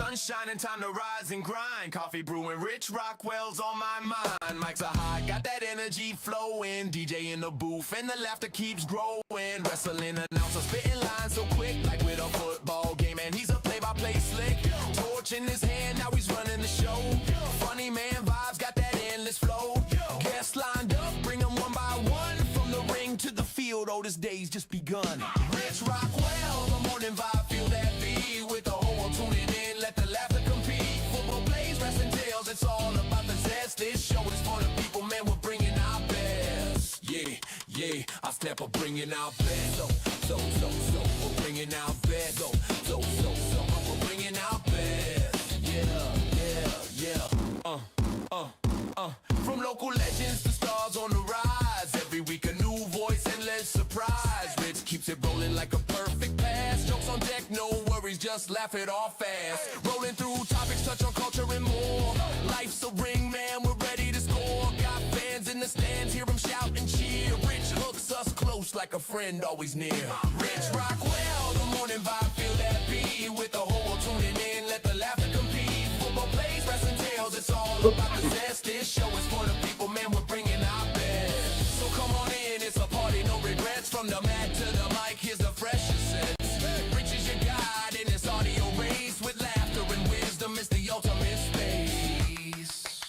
sunshine and time to rise and grind. Coffee brewing, Rich Rockwell's on my mind. Mics are high, got that energy flowing. DJ in the booth and the laughter keeps growing. Wrestling announcer spitting lines so quick, like with a football game. And he's a play-by-play slick. Torch in his hand, now he's running the show. Funny man vibes, got that endless flow. Guests lined up, bring them one by one. From the ring to the field, oh, this day's just begun. Rich Rockwell, the morning vibe, feel that beat. With the whole world tuning in, let the laughter compete. Football plays, wrestling tales, it's all about the zest. This show is for the people, man, we're bringing our best. Yeah, I step up bringing our best. So, we're bringing our best. So, we're bringing our best. Yeah. From local legends to stars on the rise. Every week a new voice, endless surprise. Rich keeps it rolling like a perfect pass. Jokes on deck, no worries, just laugh it off fast. Rolling through topics, touch on culture and more. Life's a ring, man, we're ready to score. Got fans in the stands, hear them shout and cheer. Rich hooks us close like a friend always near. Rich Rockwell, the morning vibe, feel that beat. With the whole world tuning in, let the laughter compete. Football plays, wrestling tales, it's all about the zest. This show is for the people, man, we're bringing our best. So come on in, it's a party, no regrets. From the mat to the mic, here's the freshest sense. Rich is your guide in this audio race. With laughter and wisdom, it's the ultimate space.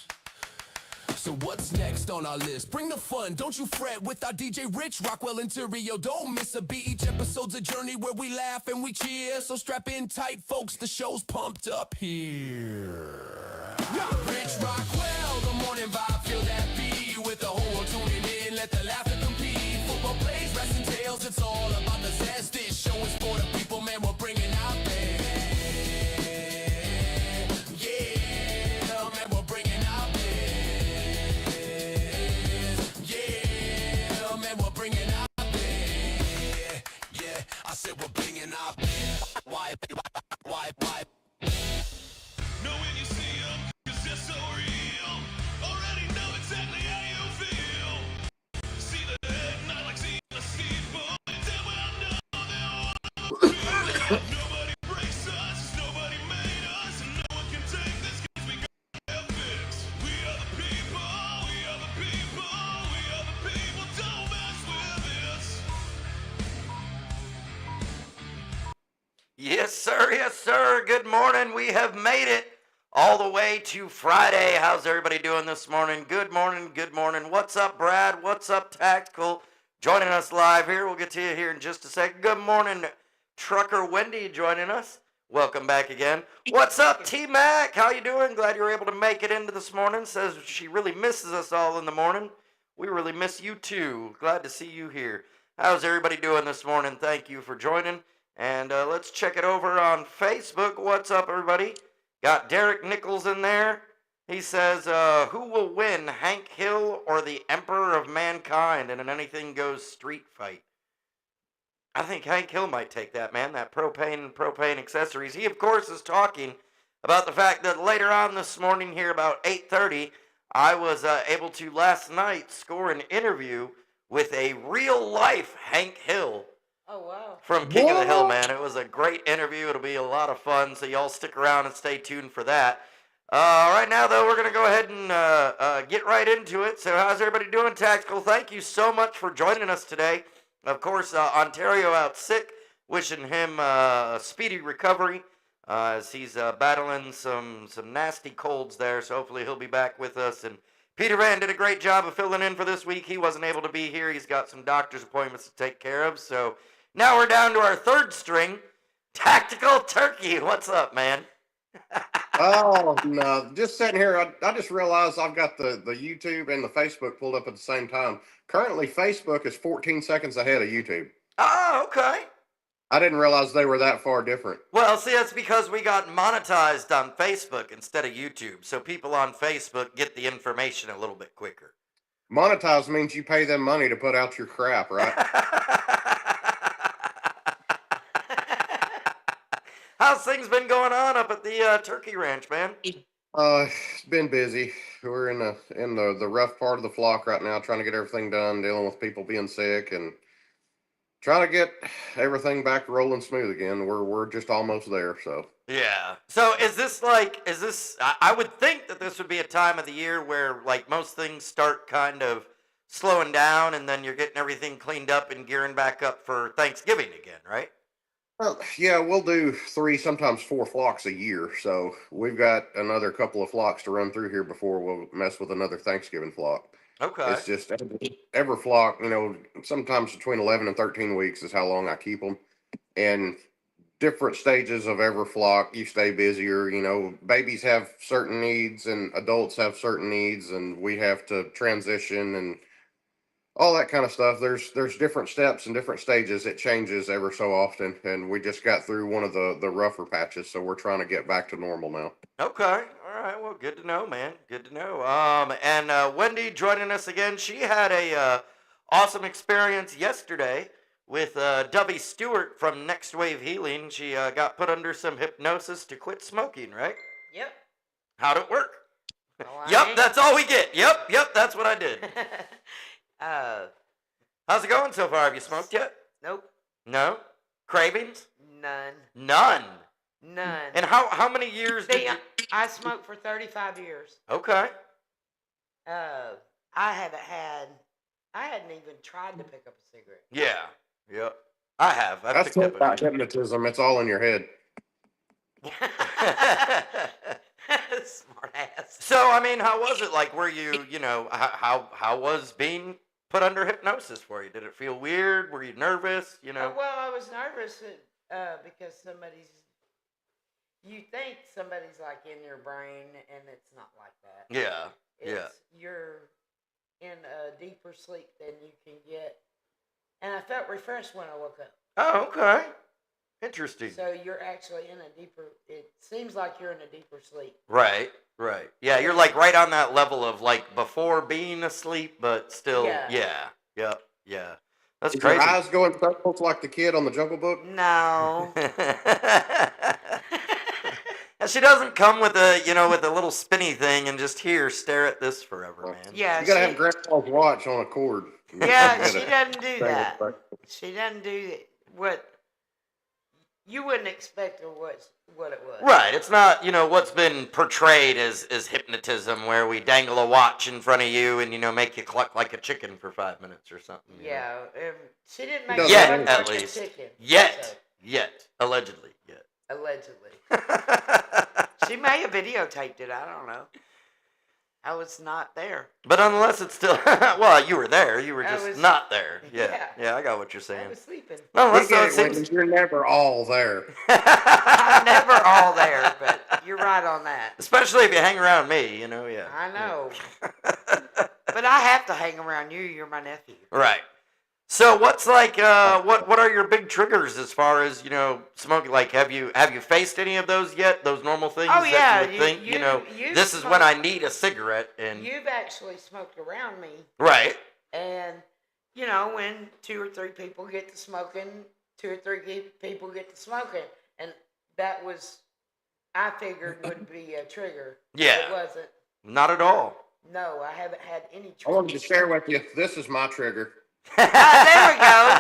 So what's next on our list? Bring the fun, don't you fret. With our DJ Rich Rockwell and Terrio, don't miss a beat. Each episode's a journey where we laugh and we cheer. So strap in tight, folks, the show's pumped up here. Rich Rockwell, the morning vibe, feel that beat. With the whole world tuning in, let the laughter compete. Football plays, wrestling tales, it's all about the zest. This show is for the people, man, we're bringing out best. Yeah, man, we're bringing out best. Yeah, man, we're bringing out best. Yeah, I said we're bringing out best. Why? Know when you see 'em, 'cause they're so real. Already know exactly how you feel. See the head, not like seeing a steamboat. And well know they're one of the people. Nobody breaks us, nobody made us, and no one can take this 'cause we got our fix. We are the people, we are the people, we are the people, don't mess with this. Yes, sir. Good morning. We have made it all the way to Friday. How's everybody doing this morning? Good morning. What's up, Brad? What's up, Tactical? Joining us live here. We'll get to you here in just a second. Good morning, Trucker Wendy joining us. Welcome back again. What's up, T-Mac? How you doing? Glad you were able to make it into this morning. Says she really misses us all in the morning. We really miss you too. Glad to see you here. How's everybody doing this morning? Thank you for joining. And let's check it over on Facebook. What's up, everybody? Got Derek Nichols in there. He says, who will win, Hank Hill or the Emperor of Mankind in an anything goes street fight? I think Hank Hill might take that, man. That propane accessories. He, of course, is talking about the fact that later on this morning here about 8:30, I was able to last night score an interview with a real-life Hank Hill. Oh, wow. From King of the Hill, man. It was a great interview. It'll be a lot of fun, so y'all stick around and stay tuned for that. Right now, though, we're going to go ahead and get right into it. So how's everybody doing, Tactical? Thank you so much for joining us today. Of course, Ontario out sick. Wishing him a speedy recovery as he's battling some nasty colds there, so hopefully he'll be back with us. And Peter Van did a great job of filling in for this week. He wasn't able to be here. He's got some doctor's appointments to take care of, so now we're down to our third string, Tactical Turkey. What's up, man? Oh, no, just sitting here. I just realized I've got the YouTube and the Facebook pulled up at the same time. Currently, Facebook is 14 seconds ahead of YouTube. Oh, okay. I didn't realize they were that far different. Well, see, that's because we got monetized on Facebook instead of YouTube, so people on Facebook get the information a little bit quicker. Monetize means you pay them money to put out your crap, right? How's things been going on up at the turkey ranch, man? It's been busy. We're in the rough part of the flock right now, trying to get everything done, dealing with people being sick, and try to get everything back rolling smooth again. We're just almost there. So Yeah. So I would think that this would be a time of the year where like most things start kind of slowing down and then you're getting everything cleaned up and gearing back up for Thanksgiving again, right? well, yeah, we'll do 3, sometimes 4 flocks a year. So we've got another couple of flocks to run through here before we'll mess with another Thanksgiving flock. Okay. It's just every flock, sometimes between 11 and 13 weeks is how long I keep them. And different stages of every flock, you stay busier. Babies have certain needs and adults have certain needs, and we have to transition and all that kind of stuff. There's different steps and different stages. It changes ever so often, and we just got through one of the rougher patches, so we're trying to get back to normal now. Okay. All right. Well, good to know, man. Good to know. And Wendy joining us again. She had a awesome experience yesterday with Dubby Stewart from Next Wave Healing. She got put under some hypnosis to quit smoking, right? Yep. How'd it work? Oh, I Yep, ain't. that's all we get. Yep, that's what I did. uh, How's it going so far? Have you smoked yet? nope. No? Cravings? None. None. None. And how many years did See, you... I smoked for 35 years. Okay. I hadn't even tried to pick up a cigarette. Yeah. Yep. I have. I've That's picked up about hypnotism. It's all in your head. Smart ass. So, I mean, how was it? Like, were you, how was being put under hypnosis for you? Did it feel weird? Were you nervous? Well, I was nervous because you think somebody's like in your brain, and it's not like that. Yeah. You're in a deeper sleep than you can get. And I felt refreshed when I woke up. Oh, okay. Interesting. So you're actually in a deeper, it seems like you're in a deeper sleep. Right. Yeah, you're like right on that level of like before being asleep, but still, yeah. That's Is crazy. your eyes going purple like the kid on the Jungle Book? No. And she doesn't come with with a little spinny thing and just stare at this forever, man. Yeah, You gotta have Grandpa's watch on a cord. yeah, she doesn't do that. She doesn't do what you wouldn't expect, or what it was. Right. It's not, what's been portrayed as hypnotism, where we dangle a watch in front of you and, make you cluck like a chicken for 5 minutes or something. Yeah, she didn't make Yet, it at look like a least. chicken. Yet. Allegedly. Yet. Allegedly. She may have videotaped it. I don't know. I was not there. But unless it's still, well, you were there. You were I just was- not there. Yeah. Yeah, I got what you're I saying. was sleeping. Unless You so get it it, seems. Wendy, you're never all there. I'm never all there, but you're right on that. Especially if you hang around me, yeah. I know. But I have to hang around you. You're my nephew. Right. So what's like what are your big triggers as far as smoking? Like have you faced any of those yet? Those normal things Oh, that yeah, you would think you this is when I need a cigarette and You've actually smoked around me, right. and when 2 or 3 people get to smoking, 2 or 3 people get to smoking, and that was, I figured, would be a trigger. Yeah. It wasn't. Not at all. No, I haven't had any I trigger. wanted to share with you. This is my trigger. There we go.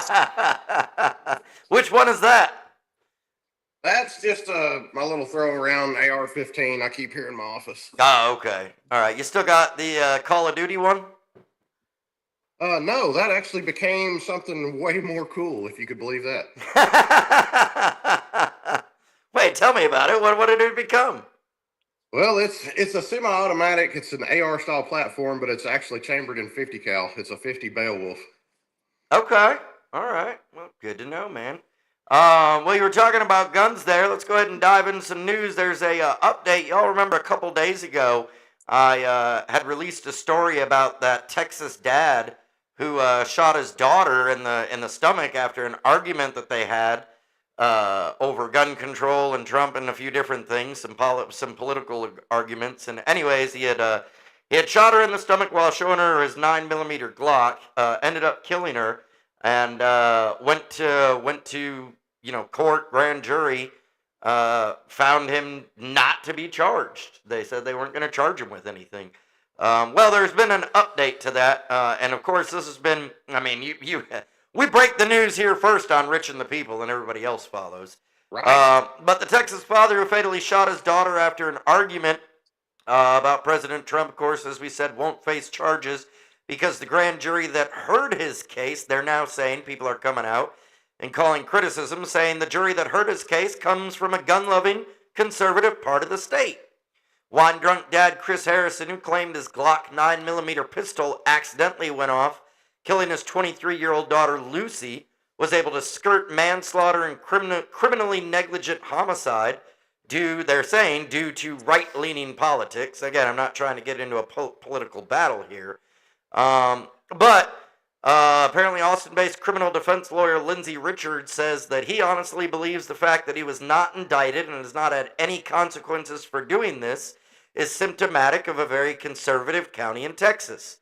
Which one is that? That's just my little throw around AR-15 I keep here in my office. Oh, okay. All right. You still got the Call of Duty one? No, that actually became something way more cool, if you could believe that. Wait, tell me about it. What did it become? Well, it's a semi-automatic. It's an AR style platform, but it's actually chambered in 50 cal. It's a 50 Beowulf. Okay. All right. Well, good to know, man. Well, you were talking about guns there. Let's go ahead and dive into some news. There's a update. Y'all remember a couple days ago, I had released a story about that Texas dad who shot his daughter in the stomach after an argument that they had over gun control and Trump and a few different things, some political arguments. And anyways, he had shot her in the stomach while showing her his 9mm Glock. Ended up killing her, and went to court, grand jury. Found him not to be charged. They said they weren't going to charge him with anything. Well, there's been an update to that, and of course, this has been. I mean, we break the news here first on Rich and the People, and everybody else follows. Right. But the Texas father who fatally shot his daughter after an argument about President Trump, of course, as we said, won't face charges because the grand jury that heard his case, they're now saying, people are coming out and calling criticism, saying the jury that heard his case comes from a gun-loving, conservative part of the state. Wine-drunk dad Chris Harrison, who claimed his Glock 9mm pistol accidentally went off, killing his 23-year-old daughter Lucy, was able to skirt manslaughter and criminally negligent homicide they're saying, due to right-leaning politics. Again, I'm not trying to get into a political battle here. But apparently Austin-based criminal defense lawyer Lindsay Richards says that he honestly believes the fact that he was not indicted and has not had any consequences for doing this is symptomatic of a very conservative county in Texas.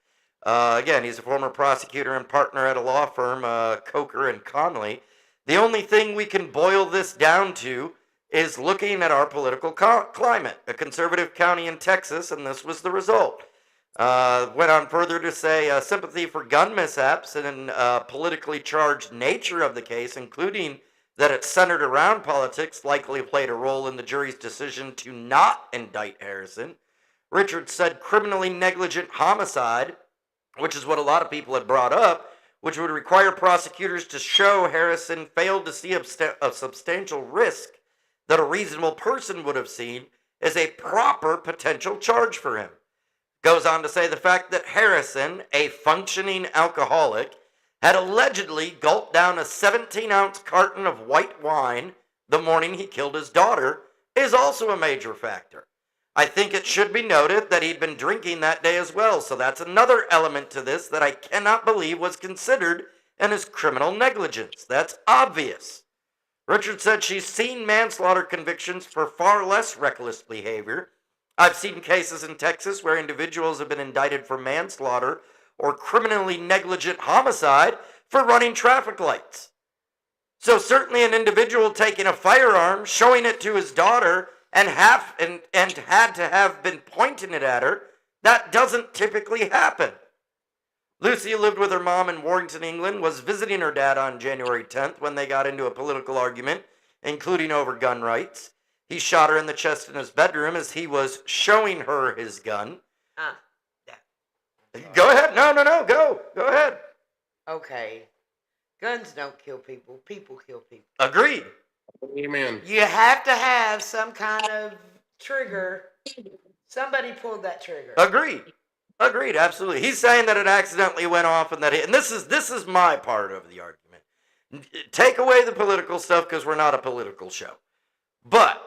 Again, he's a former prosecutor and partner at a law firm, Coker and Conley. The only thing we can boil this down to is looking at our political climate. A conservative county in Texas, and this was the result. Went on further to say sympathy for gun mishaps and politically charged nature of the case, including that it's centered around politics, likely played a role in the jury's decision to not indict Harrison. Richards said criminally negligent homicide, which is what a lot of people had brought up, which would require prosecutors to show Harrison failed to see a substantial risk that a reasonable person would have seen, as a proper potential charge for him. Goes on to say the fact that Harrison, a functioning alcoholic, had allegedly gulped down a 17-ounce carton of white wine the morning he killed his daughter is also a major factor. I think it should be noted that he'd been drinking that day as well, so that's another element to this that I cannot believe was considered in his criminal negligence. That's obvious. Richard said she's seen manslaughter convictions for far less reckless behavior. I've seen cases in Texas where individuals have been indicted for manslaughter or criminally negligent homicide for running traffic lights. So certainly an individual taking a firearm, showing it to his daughter, and had to have been pointing it at her, that doesn't typically happen. Lucy, who lived with her mom in Warrington, England, was visiting her dad on January 10th when they got into a political argument, including over gun rights. He shot her in the chest in his bedroom as he was showing her his gun. Go ahead. No, go. Go ahead. Okay. Guns don't kill people. People kill people. Agreed. Amen. You have to have some kind of trigger. Somebody pulled that trigger. Agreed, absolutely. He's saying that it accidentally went off and this is my part of the argument. Take away the political stuff because we're not a political show. But,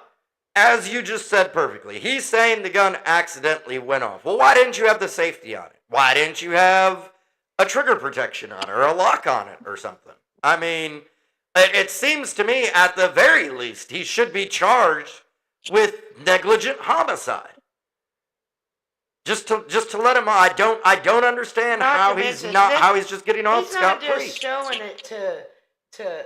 as you just said perfectly, he's saying the gun accidentally went off. Well, why didn't you have the safety on it? Why didn't you have a trigger protection on it or a lock on it or something? I mean, it seems to me at the very least he should be charged with negligent homicide. Just to let him. I don't understand how he's just getting off scot-free. He's not just showing it to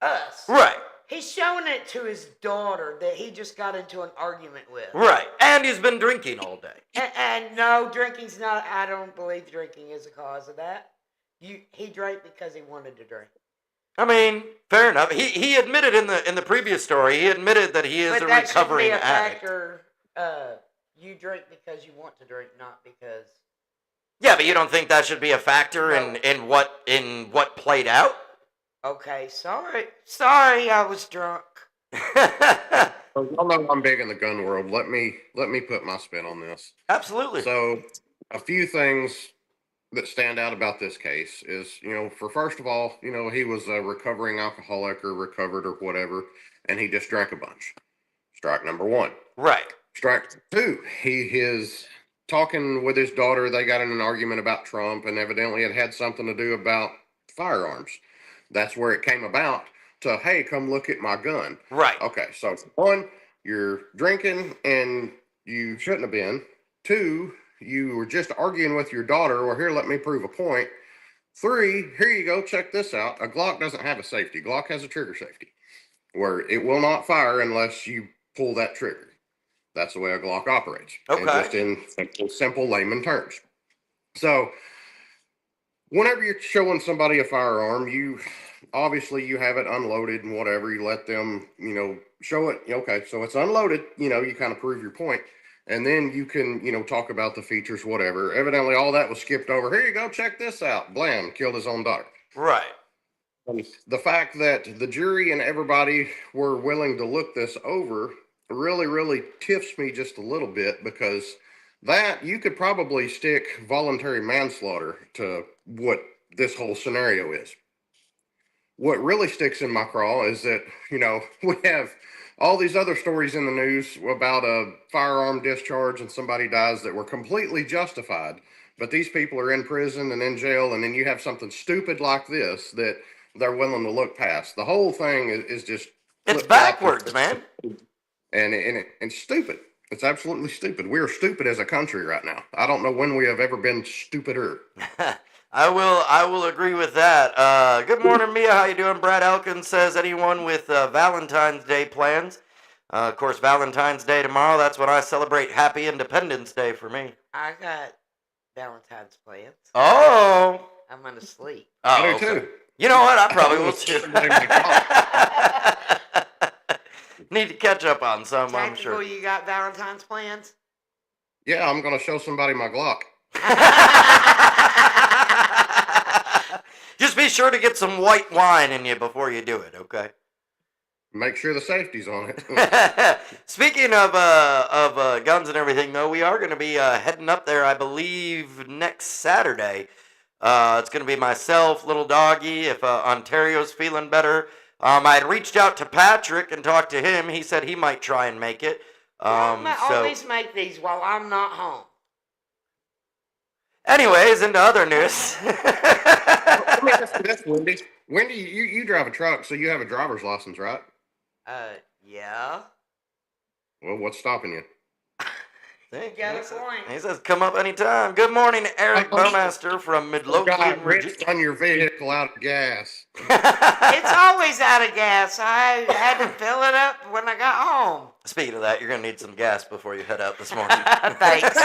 us. Right. He's showing it to his daughter that he just got into an argument with. Right. And he's been drinking all day. And no, drinking's not. I don't believe drinking is the cause of that. He drank because he wanted to drink. I mean, fair enough. He admitted in the previous story. He admitted that he is a recovering addict. Factor, you drink because you want to drink, not because. Yeah, but you don't think that should be a factor in what played out? Okay, sorry, I was drunk. Y'all know I'm big in the gun world. Let me put my spin on this. Absolutely. So, a few things that stand out about this case is, first of all, he was a recovering alcoholic or recovered or whatever, and he just drank a bunch. Strike number one. Right. Strike two, he is talking with his daughter. They got in an argument about Trump, and evidently it had something to do about firearms. That's where it came about to, hey, come look at my gun. Right. Okay, so one, you're drinking and you shouldn't have been. Two, you were just arguing with your daughter. Well, here, let me prove a point. Three, here you go, check this out. A Glock doesn't have a safety. Glock has a trigger safety where it will not fire unless you pull that trigger. That's the way a Glock operates. Okay. And just in simple layman terms. So whenever you're showing somebody a firearm, you obviously you have it unloaded and whatever. You let them, show it. Okay, so it's unloaded. You kind of prove your point, and then you can, talk about the features, whatever. Evidently, all that was skipped over. Here you go. Check this out. Blam! Killed his own daughter. Right. The fact that the jury and everybody were willing to look this over really, really tips me just a little bit, because that you could probably stick voluntary manslaughter to what this whole scenario is. What really sticks in my craw is that, we have all these other stories in the news about a firearm discharge and somebody dies that were completely justified. But these people are in prison and in jail, and then you have something stupid like this that they're willing to look past. The whole thing is just It's flip-flop. backwards, man. And stupid. It's absolutely stupid. We are stupid as a country right now. I don't know when we have ever been stupider. I will agree with that. Good morning, Mia. How you doing? Brad Elkins says, anyone with Valentine's Day plans? Of course, Valentine's Day tomorrow. That's when I celebrate Happy Independence Day for me. I got Valentine's plans. Oh. I'm gonna sleep. Oh, I do okay. too. You know what? I probably will too. Somebody may call. Need to catch up on some, I'm Tactical, sure. you got Valentine's plans? Yeah, I'm going to show somebody my Glock. Just be sure to get some white wine in you before you do it, okay? Make sure the safety's on it. Speaking of guns and everything, though, we are going to be heading up there, I believe, next Saturday. It's going to be myself, little doggy, if Ontario's feeling better. I had reached out to Patrick and talked to him. He said he might try and make it. Always make these while I'm not home. Anyways, into other news. Let me ask you this, Wendy. Wendy, you drive a truck, so you have a driver's license, right? Yeah. Well, what's stopping you? See, got a he says- point. He says, come up anytime. Good morning, Eric Bowmaster from Midlothian, God, Virginia. run your vehicle out of gas. It's always out of gas. I had to fill it up when I got home. Speaking of that, you're going to need some gas before you head out this morning. Thanks.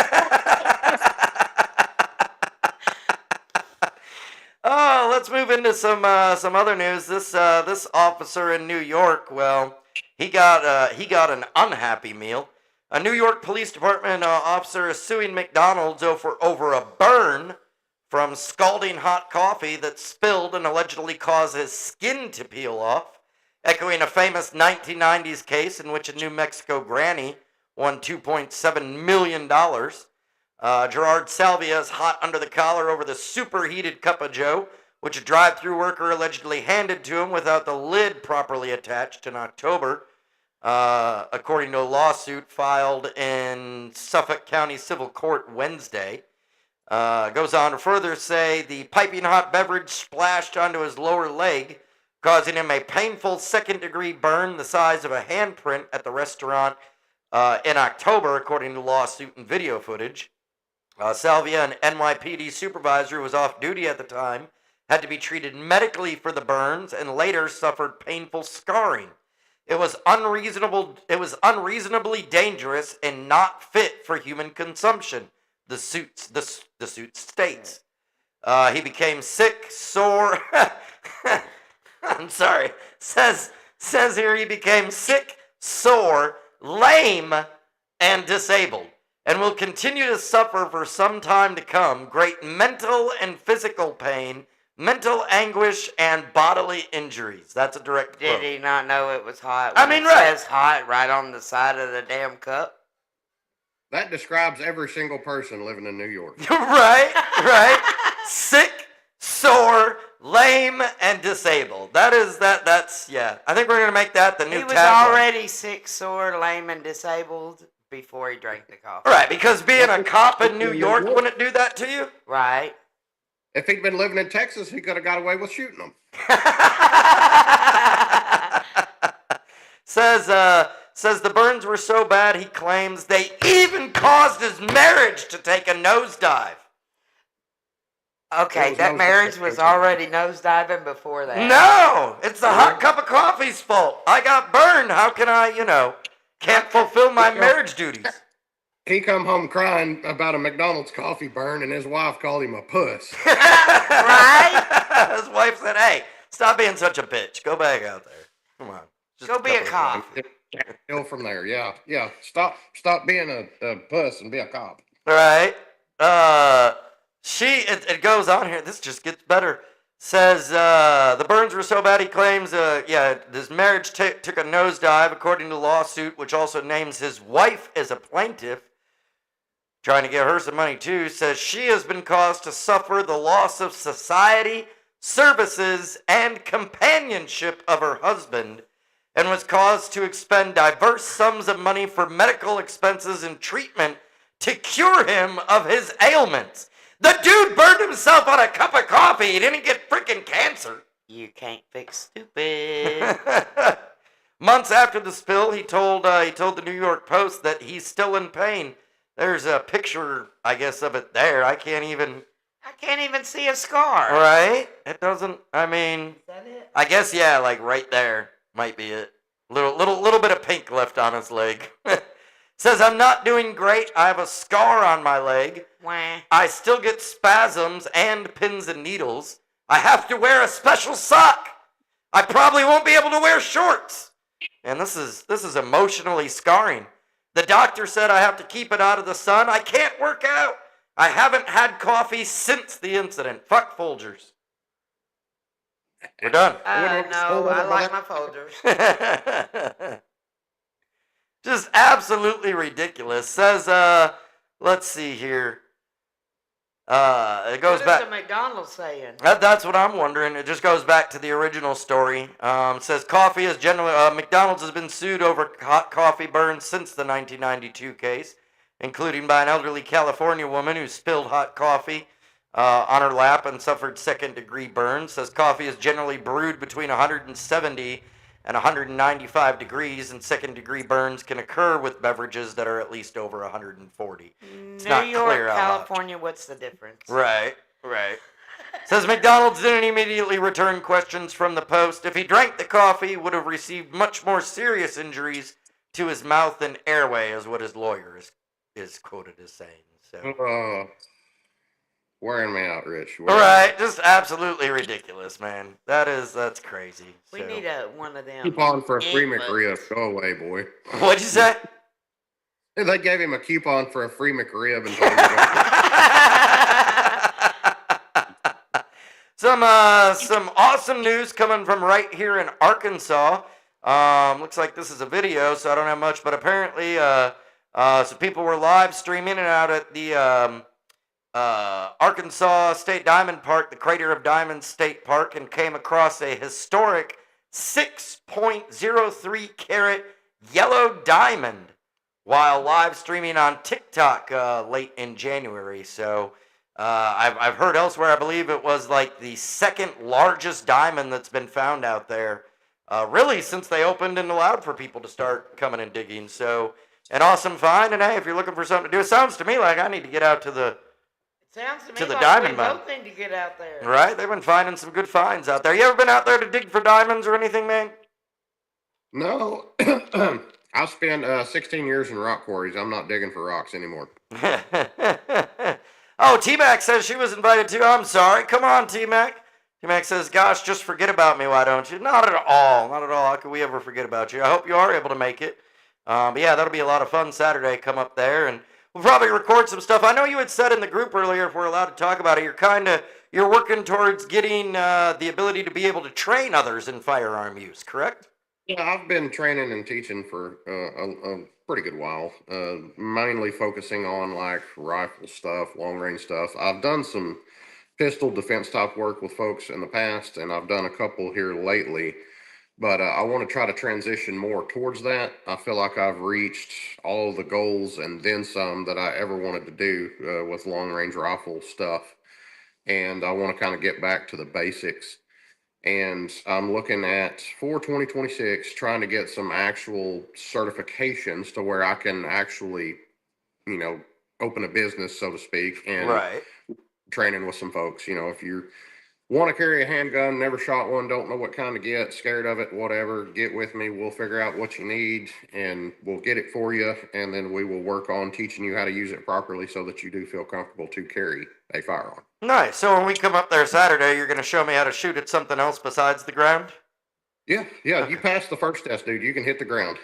Oh, let's move into some other news. This officer in New York, well, he got an unhappy meal. A New York Police Department officer is suing McDonald's over a burn from scalding hot coffee that spilled and allegedly caused his skin to peel off, echoing a famous 1990s case in which a New Mexico granny won $2.7 million. Gerard Salvia is hot under the collar over the superheated cup of joe, which a drive-thru worker allegedly handed to him without the lid properly attached in October. According to a lawsuit filed in Suffolk County Civil Court Wednesday. Goes on to further say the piping hot beverage splashed onto his lower leg, causing him a painful second-degree burn the size of a handprint at the restaurant in October, according to lawsuit and video footage. Salvia, an NYPD supervisor who was off duty at the time, had to be treated medically for the burns and later suffered painful scarring. It was unreasonably dangerous and not fit for human consumption, the suit states. He became sick, sore. I'm sorry. Says here he became sick, sore, lame, and disabled, and will continue to suffer for some time to come great mental and physical pain, mental anguish, and bodily injuries. That's a direct quote. Did he not know it was hot? I when mean, it right. says hot right on the side of the damn cup. That describes every single person living in New York. right. Sick, sore, lame, and disabled. That's yeah. I think we're gonna make that the new He was tagline. already sick, sore, lame, and disabled before he drank the coffee. Right, because being a cop in New York wouldn't do that to you. Right. If he'd been living in Texas, he could have got away with shooting them. Says the burns were so bad, he claims they even caused his marriage to take a nosedive. Okay, that marriage was already nosediving before that. No, it's the hot cup of coffee's fault. I got burned. How can I, can't fulfill my marriage duties? he come home crying about a McDonald's coffee burn, and his wife called him a puss. Right? His wife said, "Hey, stop being such a bitch. Go back out there. Come on. Just Go be a couple of cop. Hill from there, yeah. Stop being a puss and be a cop. Right. It goes on here. This just gets better. Says the burns were so bad, he claims, his marriage took a nosedive, according to the lawsuit, which also names his wife as a plaintiff, trying to get her some money too. Says she has been caused to suffer the loss of society, services, and companionship of her husband, and was caused to expend diverse sums of money for medical expenses and treatment to cure him of his ailments. The dude burned himself on a cup of coffee. He didn't get freaking cancer. You can't fix stupid. Months after the spill, he told the New York Post that he's still in pain. There's a picture, I guess, of it there. I can't even see a scar. Right? It doesn't. I mean, Is that it? I guess yeah, like right there might be it. Little bit of pink left on his leg. Says, I'm not doing great. I have a scar on my leg. Wah. I still get spasms and pins and needles. I have to wear a special sock. I probably won't be able to wear shorts. And this is emotionally scarring. The doctor said I have to keep it out of the sun. I can't work out. I haven't had coffee since the incident. Fuck Folgers. We're done. No, I like my Folgers. Just absolutely ridiculous. Says, let's see here. It goes What back. is the McDonald's saying? That's what I'm wondering. It just goes back to the original story. Says coffee is generally McDonald's has been sued over hot coffee burns since the 1992 case, including by an elderly California woman who spilled hot coffee on her lap and suffered second-degree burns. Says coffee is generally brewed between 170 and 195 degrees, and second-degree burns can occur with beverages that are at least over 140. It's not New York, clear how much. California, what's the difference? Right. Says McDonald's didn't immediately return questions from the Post. If he drank the coffee, would have received much more serious injuries to his mouth and airway, is what his lawyer is quoted as saying. So. Wearing me out, Rich. All right, just absolutely ridiculous, man. That's crazy. We So. need one of them. Coupon for a free inputs. McRib. Go away, boy. What'd you say? They gave him a coupon for a free McRib and told him to Some awesome news coming from right here in Arkansas. Looks like this is a video, so I don't have much, but apparently, some people were live streaming and out at the Arkansas State Diamond Park, the Crater of Diamonds State Park, and came across a historic 6.03 carat yellow diamond while live streaming on TikTok late in January. So I've heard elsewhere, I believe it was like the second largest diamond that's been found out there, really since they opened and allowed for people to start coming and digging. So an awesome find, and hey, if you're looking for something to do, it sounds to me like I need to get out to the Sounds to me to the like diamond we mine. both need to get out there. Right? They've been finding some good finds out there. You ever been out there to dig for diamonds or anything, man? No. I spent 16 years in rock quarries. I'm not digging for rocks anymore. Oh, T-Mac says she was invited too. I'm sorry. Come on, T-Mac. T-Mac says, gosh, just forget about me, why don't you? Not at all. Not at all. How could we ever forget about you? I hope you are able to make it. But yeah, that'll be a lot of fun Saturday. Come up there, and we'll probably record some stuff. I know you had said in the group earlier, if we're allowed to talk about it, you're working towards getting the ability to be able to train others in firearm use, correct? Yeah, I've been training and teaching for a pretty good while, mainly focusing on like rifle stuff, long range stuff. I've done some pistol defense type work with folks in the past, and I've done a couple here lately, but I want to try to transition more towards that. I feel like I've reached all of the goals and then some that I ever wanted to do with long range rifle stuff, and I want to kind of get back to the basics. And I'm looking at for 2026 trying to get some actual certifications to where I can actually, open a business, so to speak, and Right. training with some folks. If you're want to carry a handgun, never shot one, don't know what kind to get, scared of it, whatever, get with me. We'll figure out what you need and we'll get it for you. And then we will work on teaching you how to use it properly so that you do feel comfortable to carry a firearm. Nice. So when we come up there Saturday, you're going to show me how to shoot at something else besides the ground? Yeah. You passed the first test, dude. You can hit the ground.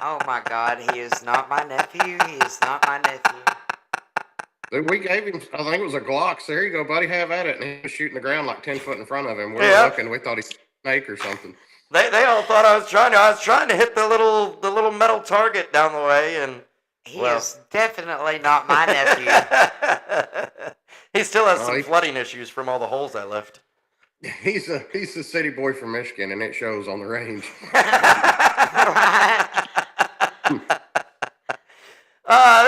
Oh my God, he is not my nephew. He is not my nephew. Dude, we gave him, I think it was a Glock. So there you go, buddy, have at it. And he was shooting the ground like 10 foot in front of him. We were looking, we thought he was a snake or something. They all thought I was trying to hit the little metal target down the way, and He is definitely not my nephew. he still has some flooding issues from all the holes I left. He's a city boy from Michigan, and it shows on the range.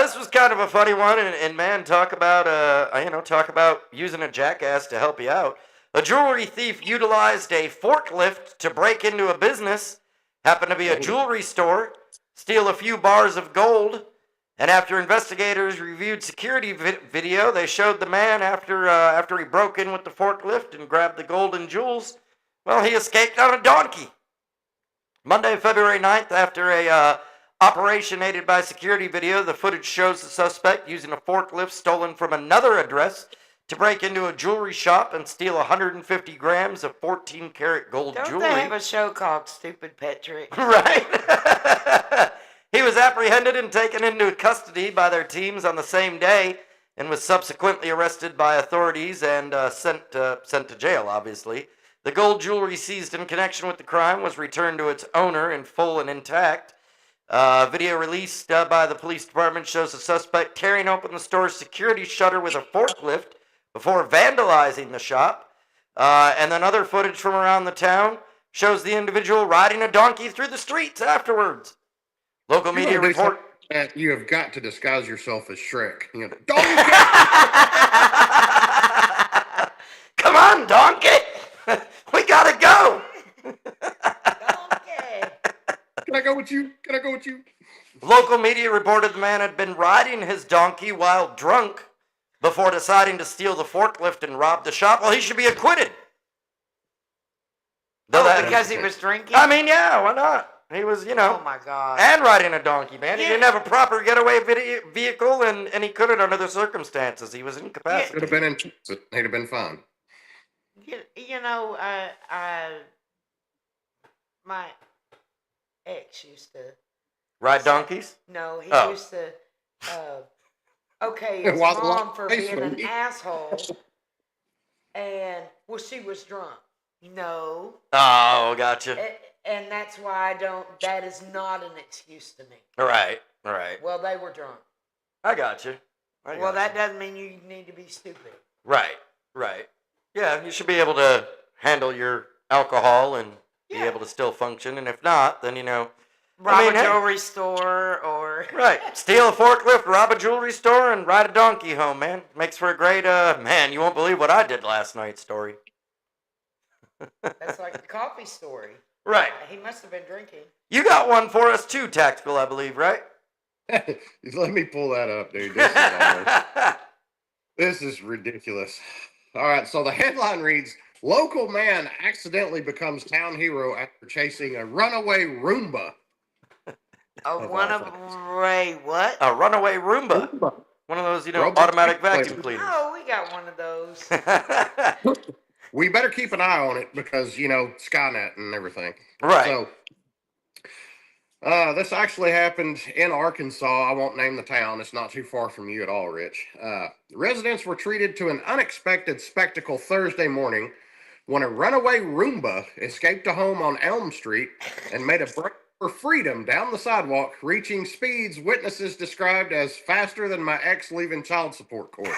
This was kind of a funny one, and man, talk about using a jackass to help you out. A jewelry thief utilized a forklift to break into a business, happened to be a jewelry store, steal a few bars of gold, and after investigators reviewed security video, they showed the man after he broke in with the forklift and grabbed the gold and jewels, well, he escaped on a donkey. Monday, February 9th, after a operation aided by security video, the footage shows the suspect using a forklift stolen from another address to break into a jewelry shop and steal 150 grams of 14-karat gold Don't jewelry. they have a show called Stupid Pet Tricks? Right. He was apprehended and taken into custody by their teams on the same day and was subsequently arrested by authorities and sent to jail, obviously. The gold jewelry seized in connection with the crime was returned to its owner in full and intact. Video released by the police department shows the suspect tearing open the store's security shutter with a forklift before vandalizing the shop. And then other footage from around the town shows the individual riding a donkey through the streets afterwards. Local media report. You have got to disguise yourself as Shrek. You know, donkey! Come on, donkey! We gotta go! Donkey! Can I go with you? Can I go with you? Local media reported the man had been riding his donkey while drunk before deciding to steal the forklift and rob the shop. Well, he should be acquitted. Because he was drinking? I mean, yeah, why not? He was, Oh my God. and riding a donkey, man. He Yeah. didn't have a proper getaway vehicle, and he couldn't under the circumstances. He was incapacitated. Could have been in. He'd have been fine. My ex used to. Ride donkeys? No, he Oh. used to. Okay, his Why- mom for why- being an asshole, and well, she was drunk. No, Oh, gotcha. and that's why I don't. That is not an excuse to me. Right. Well, they were drunk. I gotcha. Well, that doesn't mean you need to be stupid. Right. Yeah, you should be able to handle your alcohol and be Yeah. able to still function, and if not, then, Rob mean, a hey. jewelry store or. Right. Steal a forklift, rob a jewelry store, and ride a donkey home, man. Makes for a great, man, you won't believe what I did last night story. That's like the coffee story. Right. He must have been drinking. You got one for us too, Tactical, I believe, right? Let me pull that up, dude. This is awesome. This is ridiculous. All right, so the headline reads, local man accidentally becomes town hero after chasing a runaway Roomba. What? A runaway Roomba. One of those, Robot automatic vacuum vacuum cleaners. Oh, we got one of those. We better keep an eye on it because, Skynet and everything. Right. So, this actually happened in Arkansas. I won't name the town. It's not too far from you at all, Rich. Residents were treated to an unexpected spectacle Thursday morning when a runaway Roomba escaped a home on Elm Street and made a break for freedom down the sidewalk, reaching speeds witnesses described as faster than my ex leaving child support court.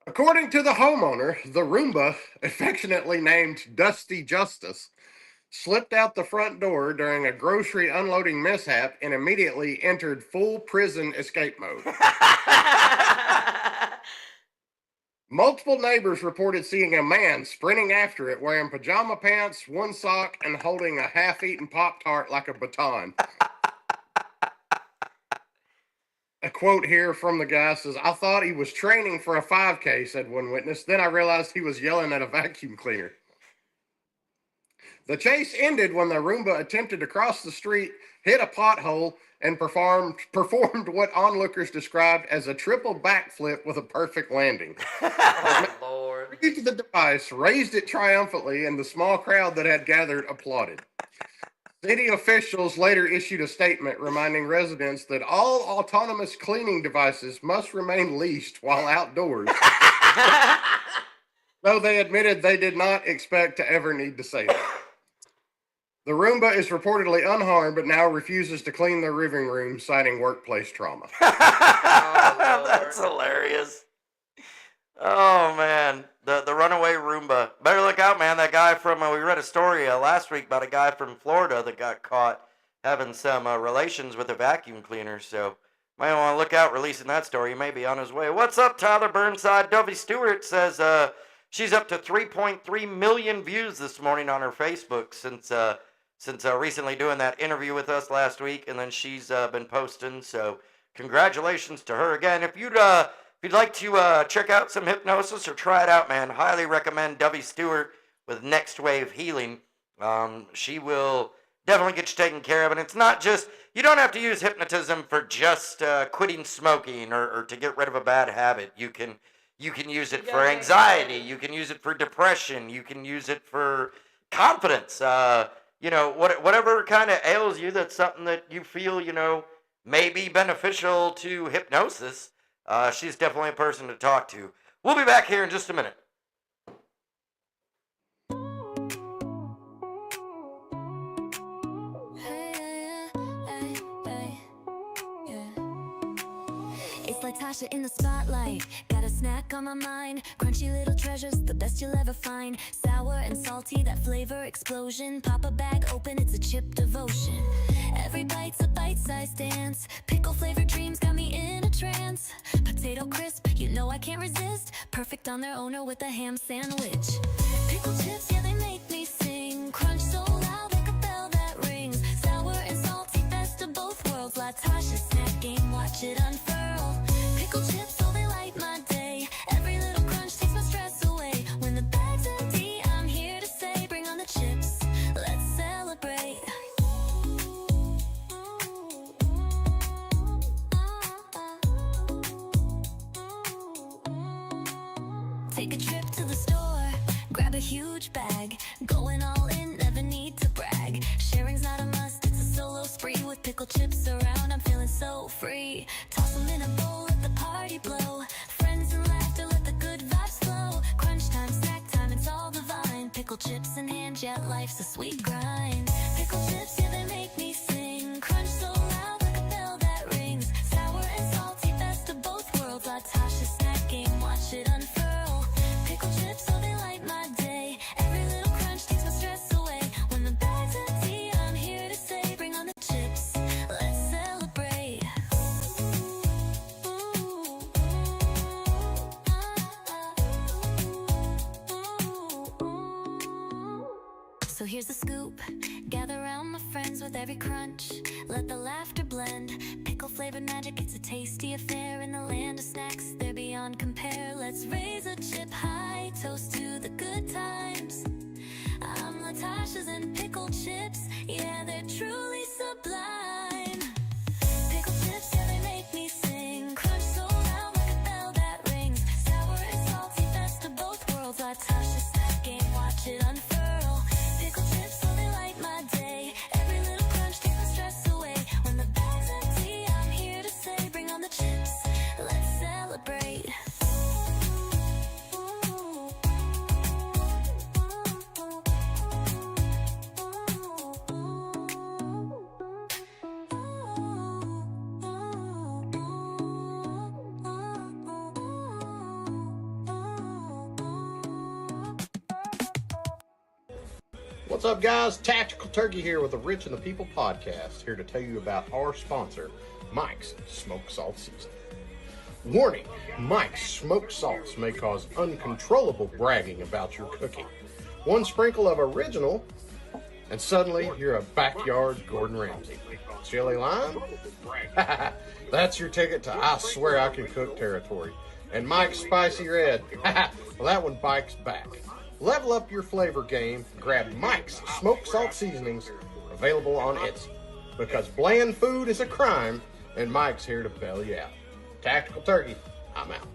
According to the homeowner, the Roomba, affectionately named Dusty Justice, slipped out the front door during a grocery unloading mishap and immediately entered full prison escape mode. Multiple neighbors reported seeing a man sprinting after it wearing pajama pants, one sock, and holding a half-eaten Pop-Tart like a baton. quote here from the guy says, "I thought he was training for a 5K, said one witness. Then I realized he was yelling at a vacuum cleaner. The chase ended when the Roomba attempted to cross the street, hit a pothole, and performed what onlookers described as a triple backflip with a perfect landing. Oh, Lord. Retrieved the device, raised it triumphantly, and the small crowd that had gathered applauded. City officials later issued a statement reminding residents that all autonomous cleaning devices must remain leashed while outdoors, though they admitted they did not expect to ever need to say that. The Roomba is reportedly unharmed, but now refuses to clean their living room, citing workplace trauma. That's hilarious. Oh, man. The runaway Roomba. Better look out, man. That guy from, we read a story last week about a guy from Florida that got caught having some relations with a vacuum cleaner. So, might want to look out releasing that story. He may be on his way. What's up, Tyler Burnside? Dovey Stewart says she's up to 3.3 million views this morning on her Facebook since recently doing that interview with us last week. And then she's been posting. So, congratulations to her again. If you'd like to check out some hypnosis or try it out, man, highly recommend Dovey Stewart with Next Wave Healing. She will definitely get you taken care of. And it's not just, you don't have to use hypnotism for just quitting smoking or to get rid of a bad habit. You can use it for anxiety. You can use it for depression. You can use it for confidence. Whatever kind of ails you, that's something that you feel, may be beneficial to hypnosis. She's definitely a person to talk to. We'll be back here in just a minute. It's like Tasha in the spotlight. Got a snack on my mind. Crunchy little treasures, the best you'll ever find. Sour and salty, that flavor explosion. Pop a bag open, it's a chip devotion. Every bite's a bite-sized dance. Pickle flavored dreams got me in a trance. Potato crisp, you know I can't resist. Perfect on their owner with a ham sandwich. Pickle chips, yeah, they make me sing. Crunch so loud like a bell that rings. Sour and salty, best of both worlds. Latasha's snack game, watch it unfurl. Pickle chips, oh, they light my day. Every little crunch takes my stress away. When the bag's empty, I'm here to say, bring on the chips, let's celebrate. Take a trip to the store, grab a huge bag. Going all in, never need to brag. Sharing's not a must, it's a solo spree. With pickle chips around, I'm feeling so free. Toss them in a bowl, let the party blow. Friends and laughter, let the good vibes flow. Crunch time, snack time, it's all divine. Pickle chips in hand, yeah, life's a sweet grind. Pickle chips, yeah, they make me sing. Crunch so loud like a bell that rings. Sour and salty, best of both worlds. Latasha's snack game, watch it unfurl. Pickle chips, oh, they light my day. Every little crunch takes my stress away. When the bag's empty, I'm here to say, bring on the chips, let's celebrate. So here's the scoop. Gather around my friends with every crunch. Let the laughter blend. Pickle flavored magic, it's a tasty affair. In the land of snacks, they're beyond compare. Let's raise a chip high, toast to the good times. I'm Latasha's and pickle chips, yeah, they're truly sublime. Pickle chips, yeah, they make me sing. Crunch so loud like a bell that rings. Sour and salty, best of both worlds. Latasha's snack game, watch it unfurl. Pickle chips, oh, they light my day. Every little crunch takes my stress away. When the bag's empty, I'm here to say, bring on the chips, let's celebrate. What's up, guys? Tactical Turkey here with the Rich and the People podcast, here to tell you about our sponsor, Mike's Smoked Salt Seasoning. Warning, Mike's smoked salts may cause uncontrollable bragging about your cooking. One sprinkle of original and suddenly you're a backyard Gordon Ramsay. Chili lime? That's your ticket to I Swear I Can Cook territory. And Mike's Spicy Red? Well, that one bikes back. Level up your flavor game. Grab Mike's Smoked Salt Seasonings, available on Etsy. Because bland food is a crime, and Mike's here to bail you out. Tactical Turkey, I'm out.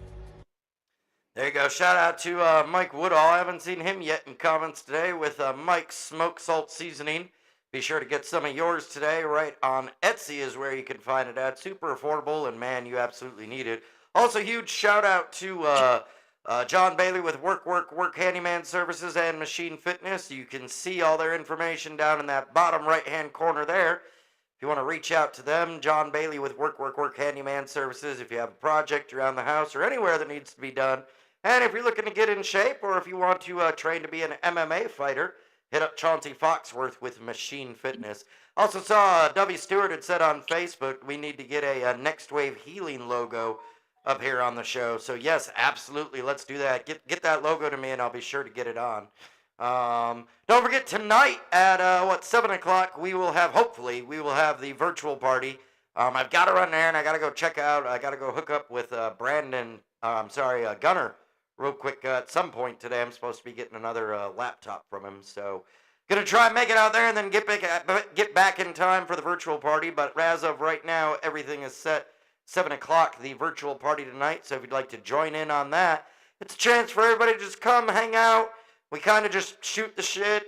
There you go. Shout out to Mike Woodall. I haven't seen him yet in comments today with Mike's Smoked Salt Seasoning. Be sure to get some of yours today. Right on Etsy is where you can find it at. Super affordable, and man, you absolutely need it. Also, huge shout out to John Bailey with Work Handyman Services and Machine Fitness. You can see all their information down in that bottom right-hand corner there. If you want to reach out to them, John Bailey with Work Handyman Services. If you have a project around the house or anywhere that needs to be done, and if you're looking to get in shape, or if you want to train to be an MMA fighter, hit up Chauncey Foxworth with Machine Fitness. Also saw Dovey Stewart had said on Facebook, we need to get a Next Wave Healing logo up here on the show. So yes, absolutely, let's do that. Get that logo to me, and I'll be sure to get it on. Don't forget, tonight at 7 o'clock, hopefully we will have the virtual party. I've got to run there, and I got to go check out. I got to go hook up with Gunner real quick at some point today. I'm supposed to be getting another laptop from him, so gonna try and make it out there and then get back in time for the virtual party. But as of right now, everything is set. 7 o'clock, the virtual party tonight. So if you'd like to join in on that, it's a chance for everybody to just come hang out. We kind of just shoot the shit,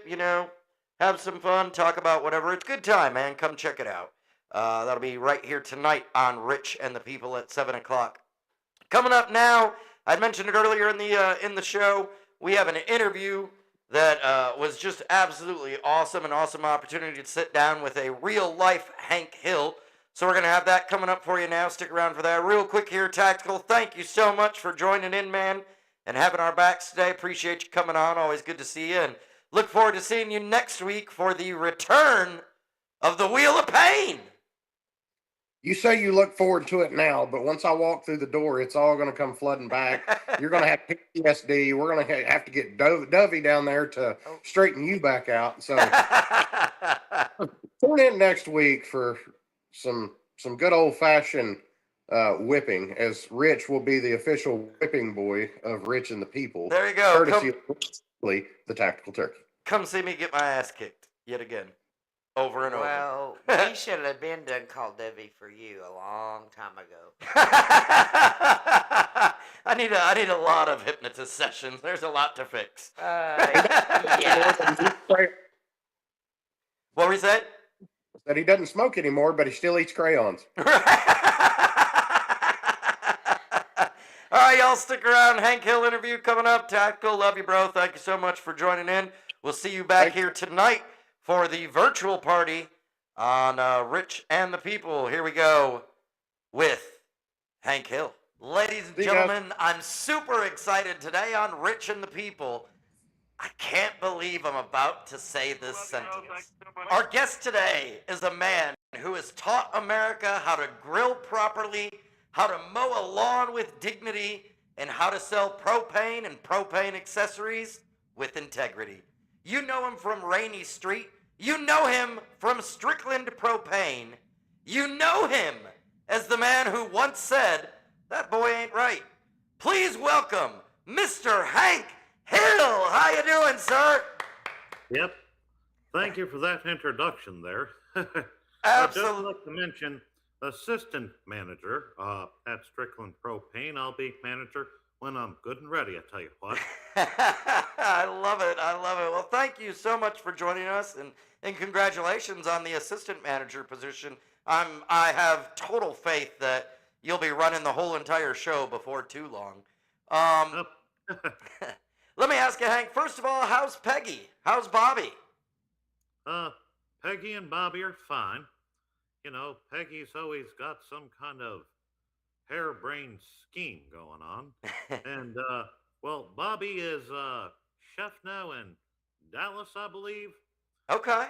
have some fun, talk about whatever. It's a good time, man. Come check it out. That'll be right here tonight on Rich and the People at 7 o'clock. Coming up now, I mentioned it earlier in the show, we have an interview that was just absolutely awesome, an awesome opportunity to sit down with a real-life Hank Hill. So we're going to have that coming up for you now. Stick around for that. Real quick here, Tactical, thank you so much for joining in, man, and having our backs today. Appreciate you coming on. Always good to see you, and look forward to seeing you next week for the return of the Wheel of Pain. You say you look forward to it now, but once I walk through the door, it's all going to come flooding back. You're going to have PTSD. We're going to have to get Dovey down there to straighten you back out. So tune in next week for some good old-fashioned whipping, as Rich will be the official whipping boy of Rich and the People. There you go. Courtesy of the Tactical Turkey. Come see me get my ass kicked yet again. Over and over. Well, he should have been done called Debbie for you a long time ago. I need a lot of hypnotist sessions. There's a lot to fix. Yeah. What were you saying? That he doesn't smoke anymore, but he still eats crayons. All right, y'all stick around. Hank Hill interview coming up. Tactical, love you, bro. Thank you so much for joining in. We'll see you back here tonight for the virtual party on Rich and the People. Here we go with Hank Hill. Ladies and gentlemen, I'm super excited today on Rich and the People. I can't believe I'm about to say this sentence. Our guest today is a man who has taught America how to grill properly, how to mow a lawn with dignity, and how to sell propane and propane accessories with integrity. You know him from Rainy Street. You know him from Strickland Propane. You know him as the man who once said, "That boy ain't right." Please welcome Mr. Hank Hill. How you doing, sir? Yep. Thank you for that introduction there. Absolutely. I'd just like to mention assistant manager at Strickland Propane. I'll be manager when I'm good and ready, I tell you what. I love it. I love it. Well, thank you so much for joining us, and congratulations on the assistant manager position. I have total faith that you'll be running the whole entire show before too long. Let me ask you, Hank, first of all, how's Peggy? How's Bobby? Peggy and Bobby are fine. You know, Peggy's always got some kind of harebrained scheme going on. And, well, Bobby is chef now in Dallas, I believe. Okay.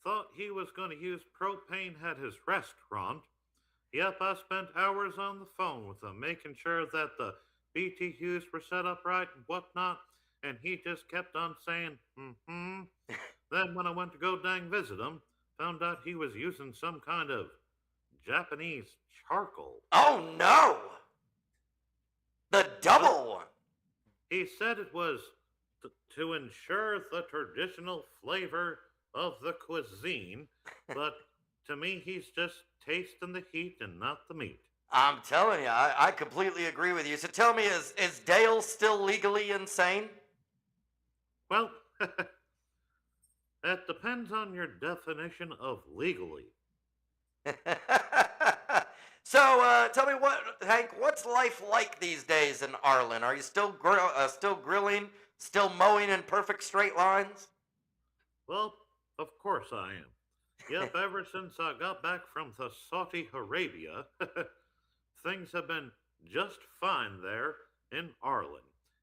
Thought he was going to use propane at his restaurant. Yep, I spent hours on the phone with him, making sure that the BTUs were set up right and whatnot. And he just kept on saying, Then when I went to go dang visit him, found out he was using some kind of Japanese charcoal. Oh no! The double one. He said it was to ensure the traditional flavor of the cuisine, but to me, he's just tasting the heat and not the meat. I'm telling you, I completely agree with you. So tell me, is Dale still legally insane? Well, that depends on your definition of legally. So tell me, Hank, what's life like these days in Arlen? Are you still grilling, still mowing in perfect straight lines? Well, of course I am. Yep, ever since I got back from the Saudi Arabia, things have been just fine there in Arlen.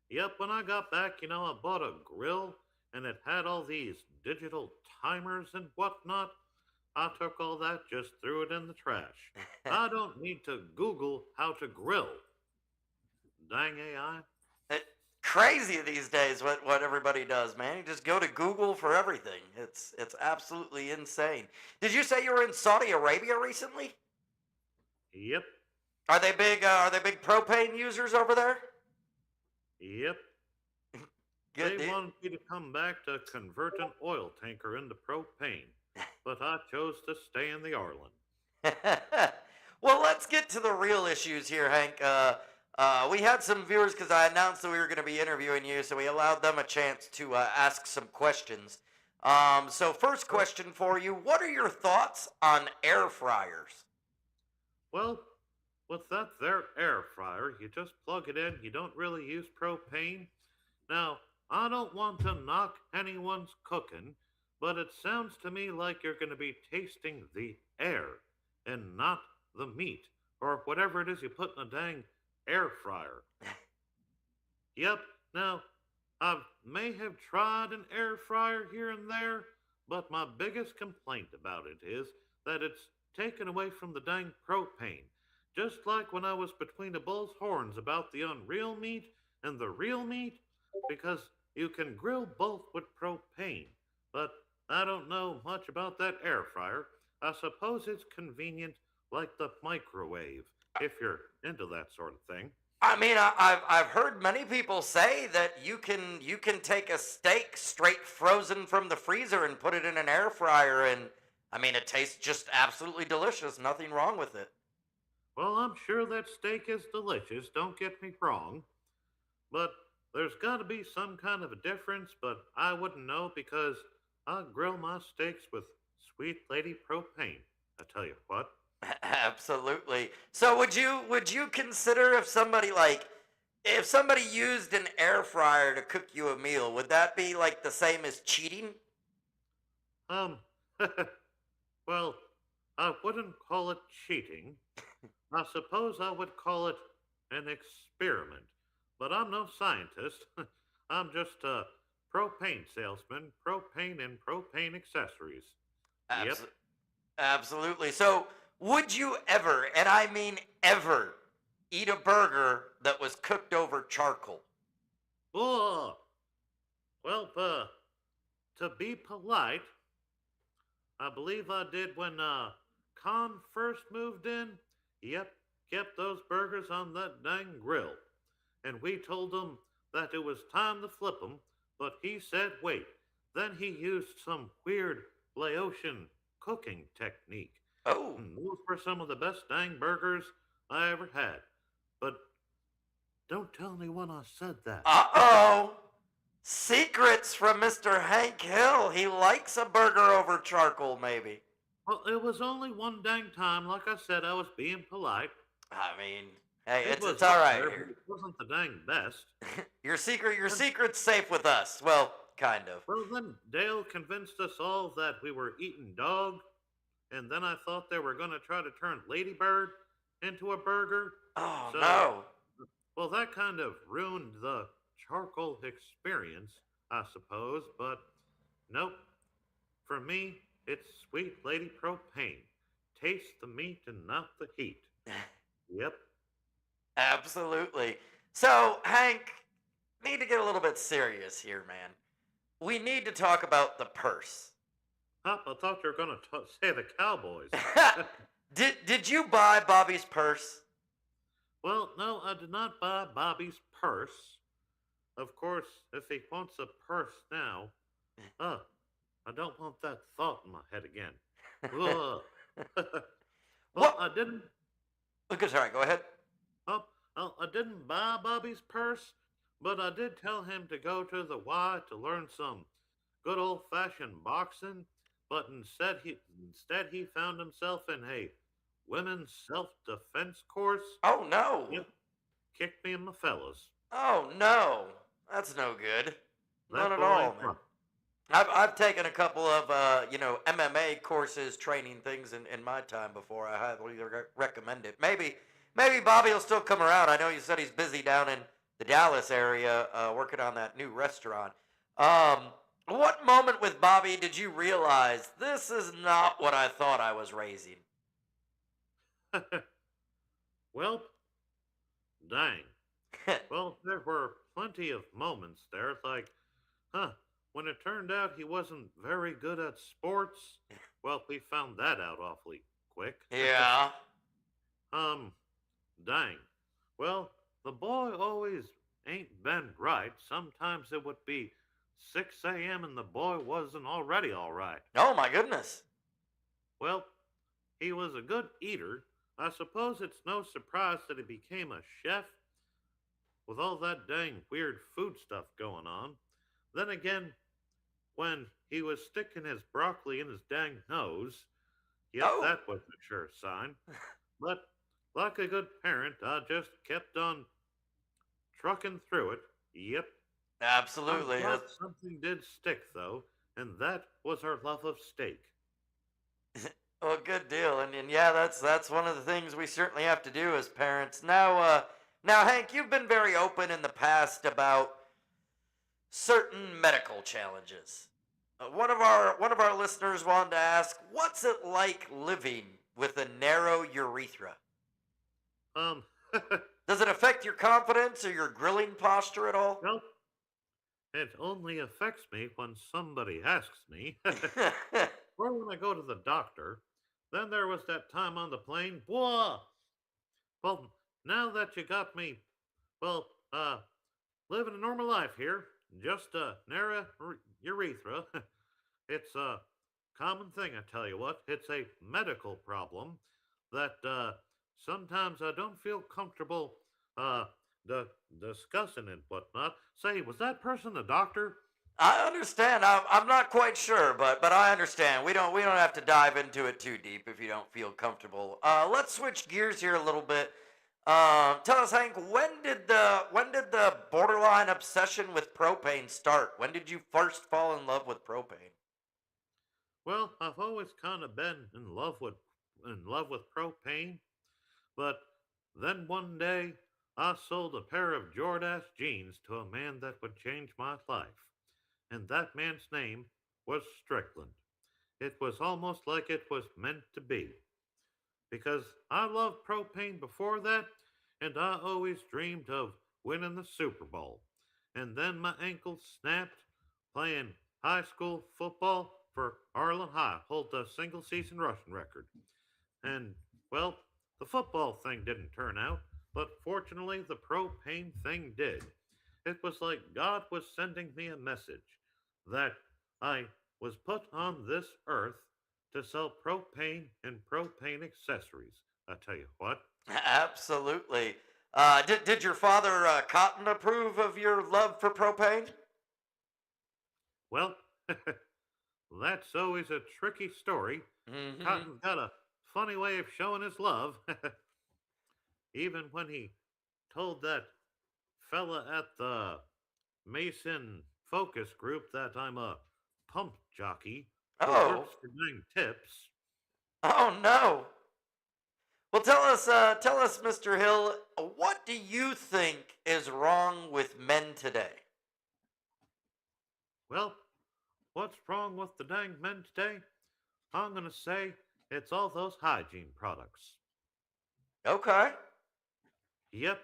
Yep, when I got back, I bought a grill and it had all these digital timers and whatnot. I took all that, just threw it in the trash. I don't need to Google how to grill. Dang AI. Crazy these days what everybody does, man. You just go to Google for everything. It's absolutely insane. Did you say you were in Saudi Arabia recently? Yep, Are they big propane users over there? yep. Good They deal. wanted me to come back to convert an oil tanker into propane, but I chose to stay in the Arlen. Well, let's get to the real issues here, Hank. We had some viewers because I announced that we were going to be interviewing you, so we allowed them a chance to ask some questions. So first question for you, what are your thoughts on air fryers? Well, with that there air fryer, you just plug it in. You don't really use propane. Now, I don't want to knock anyone's cooking, but it sounds to me like you're going to be tasting the air and not the meat or whatever it is you put in a dang air fryer. Yep, now, I may have tried an air fryer here and there, but my biggest complaint about it is that it's taken away from the dang propane. Just like when I was between the bull's horns about the unreal meat and the real meat, because you can grill both with propane. But I don't know much about that air fryer. I suppose it's convenient like the microwave, if you're into that sort of thing. I mean, I've heard many people say that you can take a steak straight frozen from the freezer and put it in an air fryer, and I mean, it tastes just absolutely delicious. Nothing wrong with it. Well, I'm sure that steak is delicious, don't get me wrong. But there's got to be some kind of a difference, but I wouldn't know because I grill my steaks with Sweet Lady propane. I tell you what. Absolutely. So would you consider if somebody used an air fryer to cook you a meal, would that be like the same as cheating? Um, well, I wouldn't call it cheating. I suppose I would call it an experiment. But I'm no scientist. I'm just a propane salesman, propane and propane accessories. Yep. Absolutely. So would you ever, and I mean ever, eat a burger that was cooked over charcoal? Oh, well, to be polite, I believe I did when Con first moved in. Yep, kept those burgers on that dang grill. And we told him that it was time to flip them, but he said wait. Then he used some weird Laotian cooking technique. Oh. And those were some of the best dang burgers I ever had. But don't tell anyone I said that. Uh-oh. Secrets from Mr. Hank Hill. He likes a burger over charcoal, maybe. Well, it was only one dang time. Like I said, I was being polite. I mean, hey, It was it's all up right there, here. but it wasn't the dang best. Your secret's safe with us. Well, kind of. Well, then Dale convinced us all that we were eating dog, and then I thought they were going to try to turn Ladybird into a burger. Oh, So- no. Well, that kind of ruined the charcoal experience, I suppose, but nope. For me, it's Sweet Lady propane. Taste the meat and not the heat. Yep. Absolutely. So, Hank, need to get a little bit serious here, man. we need to talk about the purse. Huh, I thought you were going to say the Cowboys. Did you buy Bobby's purse? Well, no, I did not buy Bobby's purse. Of course, if he wants a purse now, uh, I don't want that thought in my head again. Ugh. Well, What? I didn't. Okay, sorry, go ahead. Oh, I didn't buy Bobby's purse, but I did tell him to go to the Y to learn some good old-fashioned boxing. But instead he found himself in a women's self-defense course. Oh no. Yep, kicked me in the fellas. Oh no. That's no good. That Not at boy all, ain't man. right. I've taken a couple of MMA courses, training things in my time before. I highly recommend it. Maybe Bobby will still come around. I know you said he's busy down in the Dallas area working on that new restaurant. What moment with Bobby did you realize this is not what I thought I was raising? Well, dang. Well, there were plenty of moments there, like, when it turned out he wasn't very good at sports, well, we found that out awfully quick. Yeah. Dang. Well, the boy always ain't been right. Sometimes it would be 6 a.m. and the boy wasn't already all right. Oh my goodness. Well, he was a good eater. I suppose it's no surprise that he became a chef with all that dang weird food stuff going on. Then again, when he was sticking his broccoli in his dang nose, yep, Oh. that was a sure sign. But like a good parent, I just kept on trucking through it. Yep. Absolutely. I thought something did stick, though, and that was our love of steak. Well, good deal, and yeah, that's one of the things we certainly have to do as parents. Now, Hank, you've been very open in the past about certain medical challenges. One of our listeners wanted to ask, what's it like living with a narrow urethra? Um, Does it affect your confidence or your grilling posture at all? well, it only affects me when somebody asks me, or when I go to the doctor. Then there was that time on the plane. Whoa! Well, now that you got me, well, living a normal life here, just a narrow urethra. It's a common thing, I tell you what. It's a medical problem that sometimes I don't feel comfortable discussing and whatnot. Say, was that person a doctor? I understand. I'm not quite sure, but I understand. We don't have to dive into it too deep if you don't feel comfortable. Let's switch gears here a little bit. Tell us, Hank, when did the borderline obsession with propane start? When did you first fall in love with propane? Well, I've always kind of been in love with propane, but then one day I sold a pair of Jordache jeans to a man that would change my life, and that man's name was Strickland. It was almost like it was meant to be, because I loved propane before that, and I always dreamed of winning the Super Bowl. And then my ankle snapped playing high school football for Arlen High, hold the single season rushing record. And, well, the football thing didn't turn out, but fortunately the propane thing did. It was like God was sending me a message that I was put on this earth to sell propane and propane accessories. I tell you what. Absolutely. Did your father Cotton approve of your love for propane? Well, that's always a tricky story. Mm-hmm. Cotton's got a funny way of showing his love. Even when he told that fella at the Mason focus group that I'm a pump jockey who Oh. works for dang tips. Oh no. Well, tell us, Mr. Hill, what do you think is wrong with men today? Well, what's wrong with the dang men today? I'm going to say it's all those hygiene products. Okay. Yep.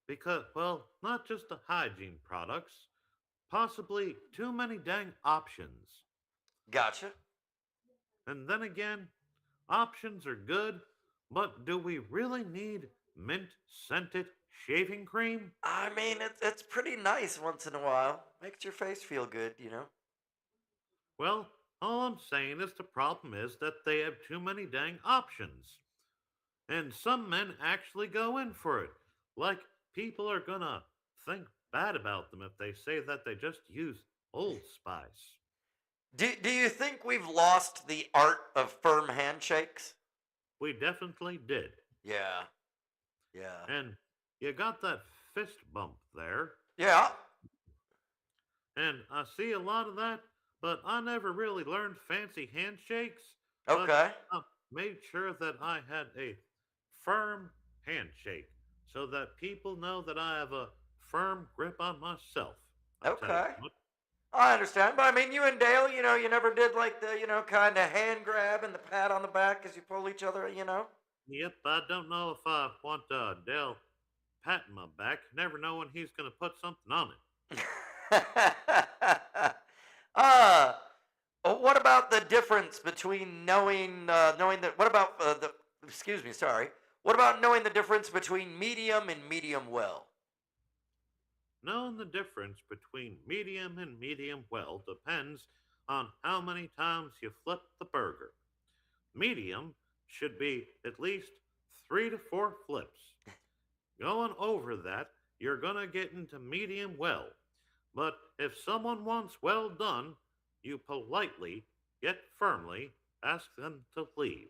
Because, well, not just the hygiene products, possibly too many dang options. Gotcha. And then again, options are good, but do we really need mint scented shaving cream? I mean, it's pretty nice once in a while. Makes your face feel good, you know. Well, all I'm saying is the problem is that they have too many dang options. And some men actually go in for it. Like people are gonna think bad about them if they say that they just use Old Spice. Do you think we've lost the art of firm handshakes? We definitely did. Yeah. Yeah. And you got that fist bump there. Yeah. And I see a lot of that, but I never really learned fancy handshakes. Okay. But I made sure that I had a firm handshake so that people know that I have a firm grip on myself. I tell you Okay. what. I understand, but I mean, you and Dale, you never did like the, kind of hand grab and the pat on the back as you pull each other. Yep, I don't know if I want Dale patting my back. Never know when he's going to put something on it. uh, what about the difference between knowing that, what about excuse me, sorry. What about knowing the difference between medium and medium well? Knowing the difference between medium and medium well depends on how many times you flip the burger. Medium should be at least 3 to 4 flips. Going over that, you're going to get into medium well. But if someone wants well done, you politely, yet firmly, ask them to leave.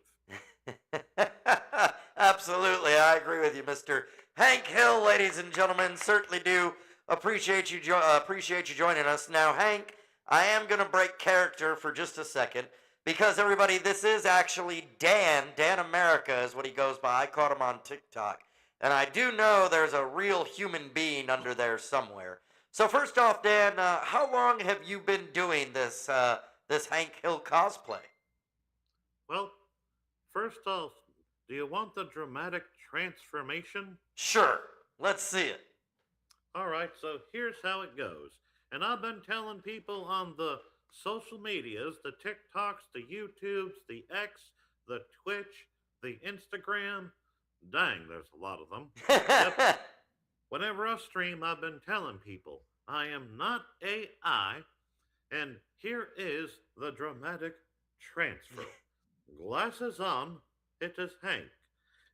Absolutely, I agree with you, Mr. Hank Hill, ladies and gentlemen. Certainly do appreciate you joining us. Now, Hank, I am going to break character for just a second because everybody, this is actually Dan. Dan America is what he goes by. I caught him on TikTok, and I do know there's a real human being under there somewhere. So first off, Dan, how long have you been doing this this Hank Hill cosplay? Well, first off, do you want the dramatic transformation? Sure, let's see it. All right, so here's how it goes. And I've been telling people on the social medias, the TikToks, the YouTubes, the X, the Twitch, the Instagram. Dang, there's a lot of them. Yep. Whenever I stream, I've been telling people I am not AI, and here is the dramatic transfer. Glasses on, it is Hank.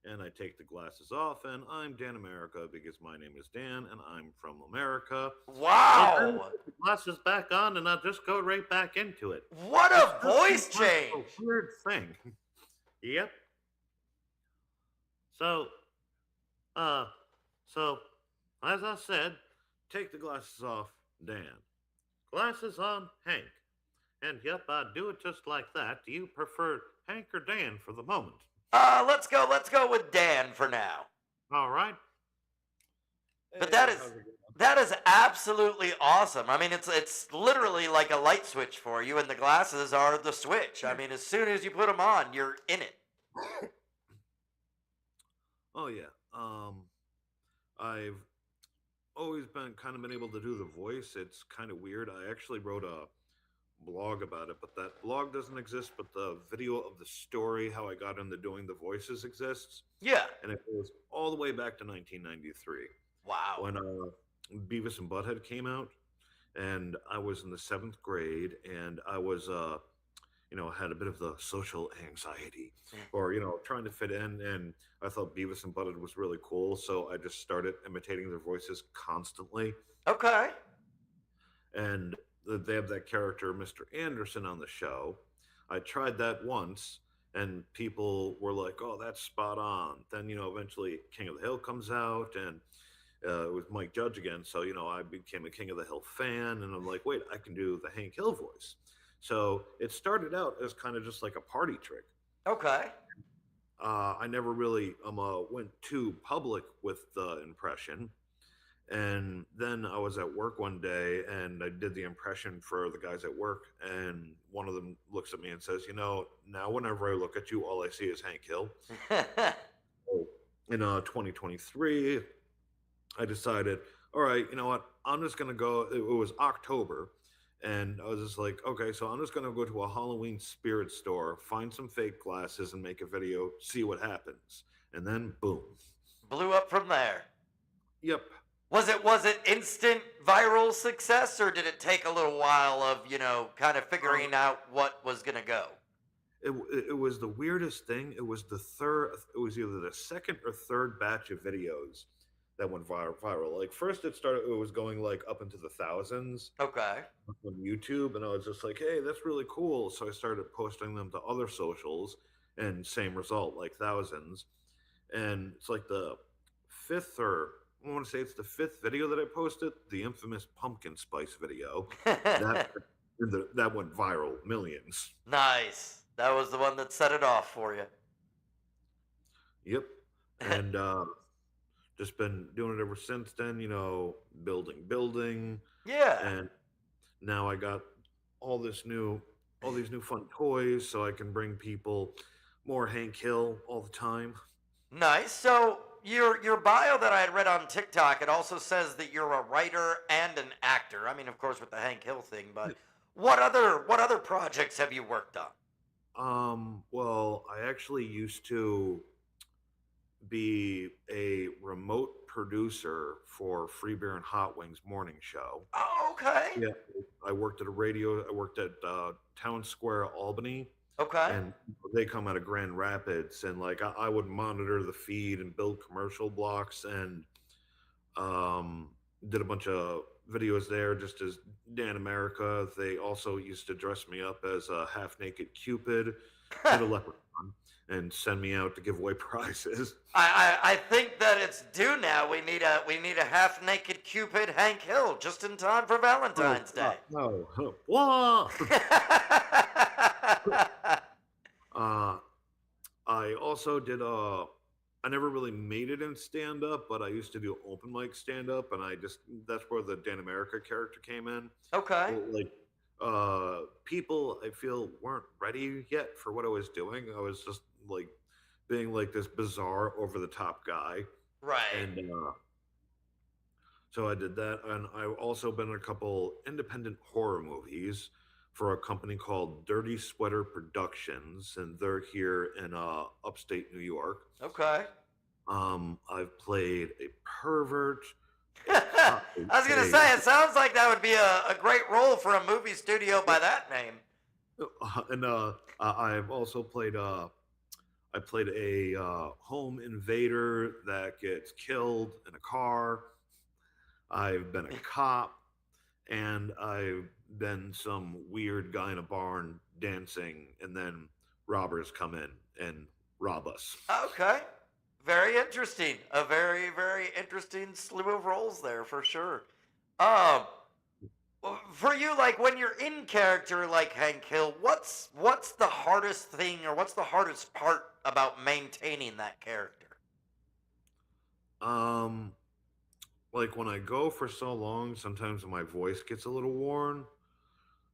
And I take the glasses off, and I'm Dan America because my name is Dan, and I'm from America. Wow! The glasses back on, and I just go right back into it. What a It's voice just a change! weird thing. Yep. So, as I said, take the glasses off, Dan. Glasses on, Hank. And yep, I do it just like that. Do you prefer Hank or Dan for the moment? Let's go with Dan for now. All right. But that is absolutely awesome. I mean, it's literally like a light switch for you, and the glasses are the switch. I mean, as soon as you put them on, you're in it. Oh yeah. I've always been able to do the voice. It's kind of weird. I actually wrote a blog about it, but that blog doesn't exist, but the video of the story, how I got into doing the voices exists. Yeah. And it goes all the way back to 1993. Wow. When Beavis and Butthead came out, and I was in the 7th grade, and I was had a bit of the social anxiety, or trying to fit in, and I thought Beavis and Butthead was really cool, so I just started imitating their voices constantly. Okay. And they have that character, Mr. Anderson, on the show. I tried that once, and people were like, "Oh, that's spot on." Then eventually King of the Hill comes out, and it was Mike Judge again. So I became a King of the Hill fan, and I'm like, "Wait, I can do the Hank Hill voice." So it started out as kind of just like a party trick. Okay. I never really went too public with the impression. And then I was at work one day, and I did the impression for the guys at work, and one of them looks at me and says, now whenever I look at you, all I see is Hank Hill. In 2023, I decided, all right, you know what? I'm just gonna go. It was October, and I was just like, okay, so I'm just gonna go to a Halloween spirit store, find some fake glasses, and make a video, see what happens, and then boom. Blew up from there. Yep. Was it instant viral success, or did it take a little while of, kind of figuring out what was gonna go? It was the weirdest thing. It was the third. It was either the second or third batch of videos that went viral. Like first, it started. It was going like up into the thousands Okay. on YouTube, and I was just like, "Hey, that's really cool." So I started posting them to other socials, and same result, like thousands. And it's like the fifth, or I want to say it's the fifth video that I posted, the infamous pumpkin spice video. That that went viral, millions. Nice. That was the one that set it off for you. Yep. And just been doing it ever since then, building. Yeah. And now I got all these new fun toys so I can bring people more Hank Hill all the time. Nice. So your bio that I had read on TikTok, it also says that you're a writer and an actor. I mean, of course, with the Hank Hill thing, but what other projects have you worked on? Well, I actually used to be a remote producer for Free Beer and Hot Wings morning show. Oh, okay. Yeah, I worked at a radio. I worked at Town Square, Albany, Okay. and they come out of Grand Rapids, and like I would monitor the feed and build commercial blocks, and did a bunch of videos there just as Dan America. They also used to dress me up as a half naked Cupid and a leprechaun and send me out to give away prizes. I think that it's due now. We need a half naked Cupid Hank Hill just in time for Valentine's Day. No. Whoa! I also did I never really made it in stand up, but I used to do open mic stand up, and that's where the Dan America character came in. Okay. Like people I feel weren't ready yet for what I was doing. I was just like being like this bizarre over the top guy. Right. And so I did that, and I've also been in a couple independent horror movies for a company called Dirty Sweater Productions, and they're here in upstate New York. Okay. I've played a pervert. I was gonna say, it sounds like that would be a great role for a movie studio by that name. And I've also played I played a home invader that gets killed in a car. I've been a cop, and I've been some weird guy in a barn dancing, and then robbers come in and rob us. Okay. Very interesting. A very, very interesting slew of roles there for sure. For you, like when you're in character like Hank Hill, what's the hardest thing, or what's the hardest part about maintaining that character? Like when I go for so long, sometimes my voice gets a little worn.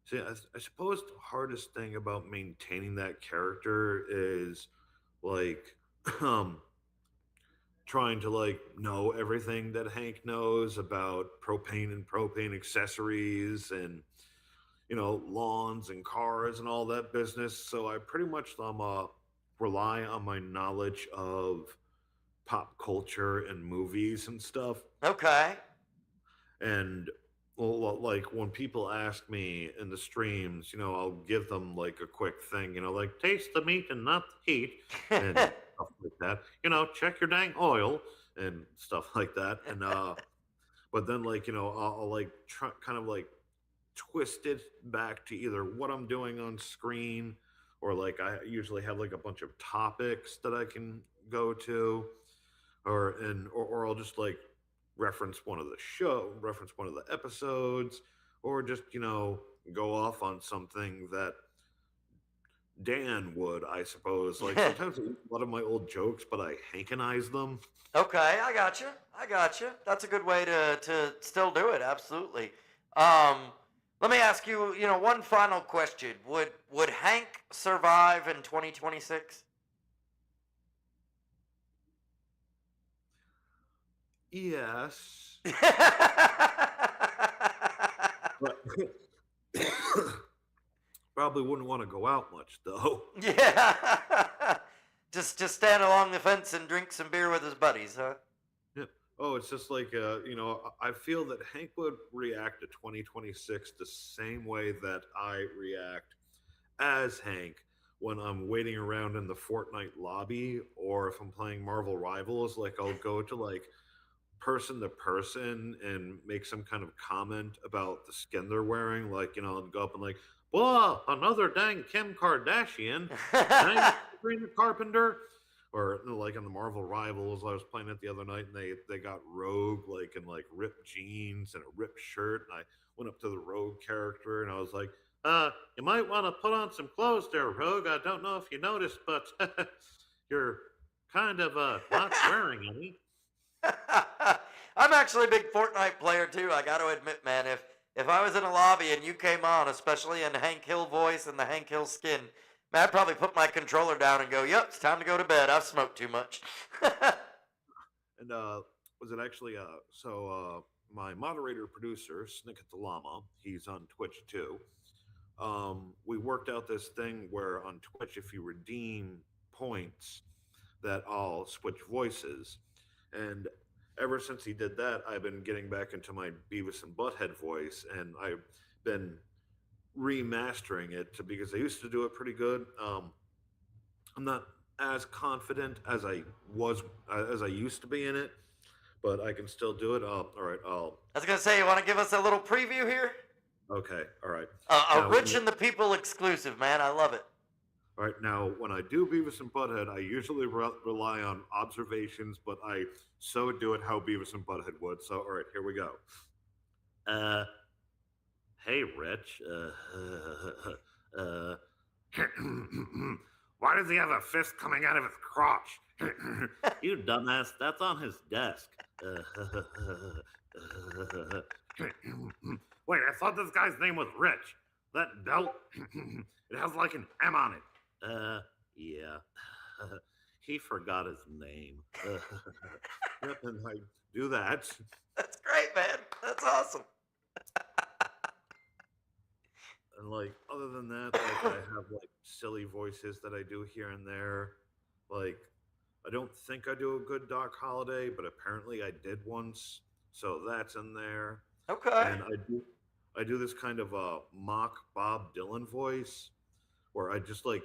See, I suppose the hardest thing about maintaining that character is like trying to like know everything that Hank knows about propane and propane accessories and lawns and cars and all that business. So I pretty much rely on my knowledge of pop culture and movies and stuff. Okay. And well, like when people ask me in the streams, I'll give them like a quick thing, like taste the meat and not the heat, and stuff like that. Check your dang oil and stuff like that. And but then like I'll like try, kind of like twist it back to either what I'm doing on screen, or like I usually have like a bunch of topics that I can go to, or I'll just like reference one of the episodes, or just go off on something that Dan would, I suppose. Like sometimes a lot of my old jokes, but I Hankinize them. Okay, I gotcha. That's a good way to still do it. Absolutely. Let me ask you, one final question. Would Hank survive in 2026? Yes. But probably wouldn't want to go out much though. Yeah. Just stand along the fence and drink some beer with his buddies, huh? Yeah. Oh, it's just like I feel that Hank would react to 2026 the same way that I react as Hank when I'm waiting around in the Fortnite lobby, or if I'm playing Marvel Rivals. Like, I'll go to like person to person and make some kind of comment about the skin they're wearing. Like, I'd go up and like, "Whoa, another dang Kim Kardashian, dang Sabrina Carpenter." Or like on the Marvel Rivals, I was playing it the other night, and they got Rogue like in like ripped jeans and a ripped shirt, and I went up to the Rogue character and I was like, you might want to put on some clothes there, Rogue. I don't know if you noticed, but you're kind of not wearing any." I'm actually a big Fortnite player too. I got to admit, man, if I was in a lobby and you came on, especially in Hank Hill voice and the Hank Hill skin, man, I'd probably put my controller down and go, "Yep, it's time to go to bed. I've smoked too much." And was it actually my moderator producer Snicket the Llama? He's on Twitch too. We worked out this thing where on Twitch, if you redeem points, that I'll switch voices. And ever since he did that, I've been getting back into my Beavis and Butthead voice, and I've been remastering it because I used to do it pretty good. I'm not as confident as I used to be in it, but I can still do it. All right. I was going to say, you want to give us a little preview here? Okay. All right. A Now, Rich and the People exclusive, man. I love it. All right, now when I do Beavis and Butthead, I usually rely on observations, but I so do it how Beavis and Butthead would. So, all right, here we go. Hey, Rich. Why does he have a fist coming out of his crotch? You dumbass, that's on his desk. Wait, I thought this guy's name was Rich. That belt, it has like an M on it. Yeah. He forgot his name. Yep, and I do that. That's great, man. That's awesome. And like, other than that, like, I have like silly voices that I do here and there. Like, I don't think I do a good Doc Holliday, but apparently I did once, so that's in there. Okay. And I do this kind of mock Bob Dylan voice, where I just like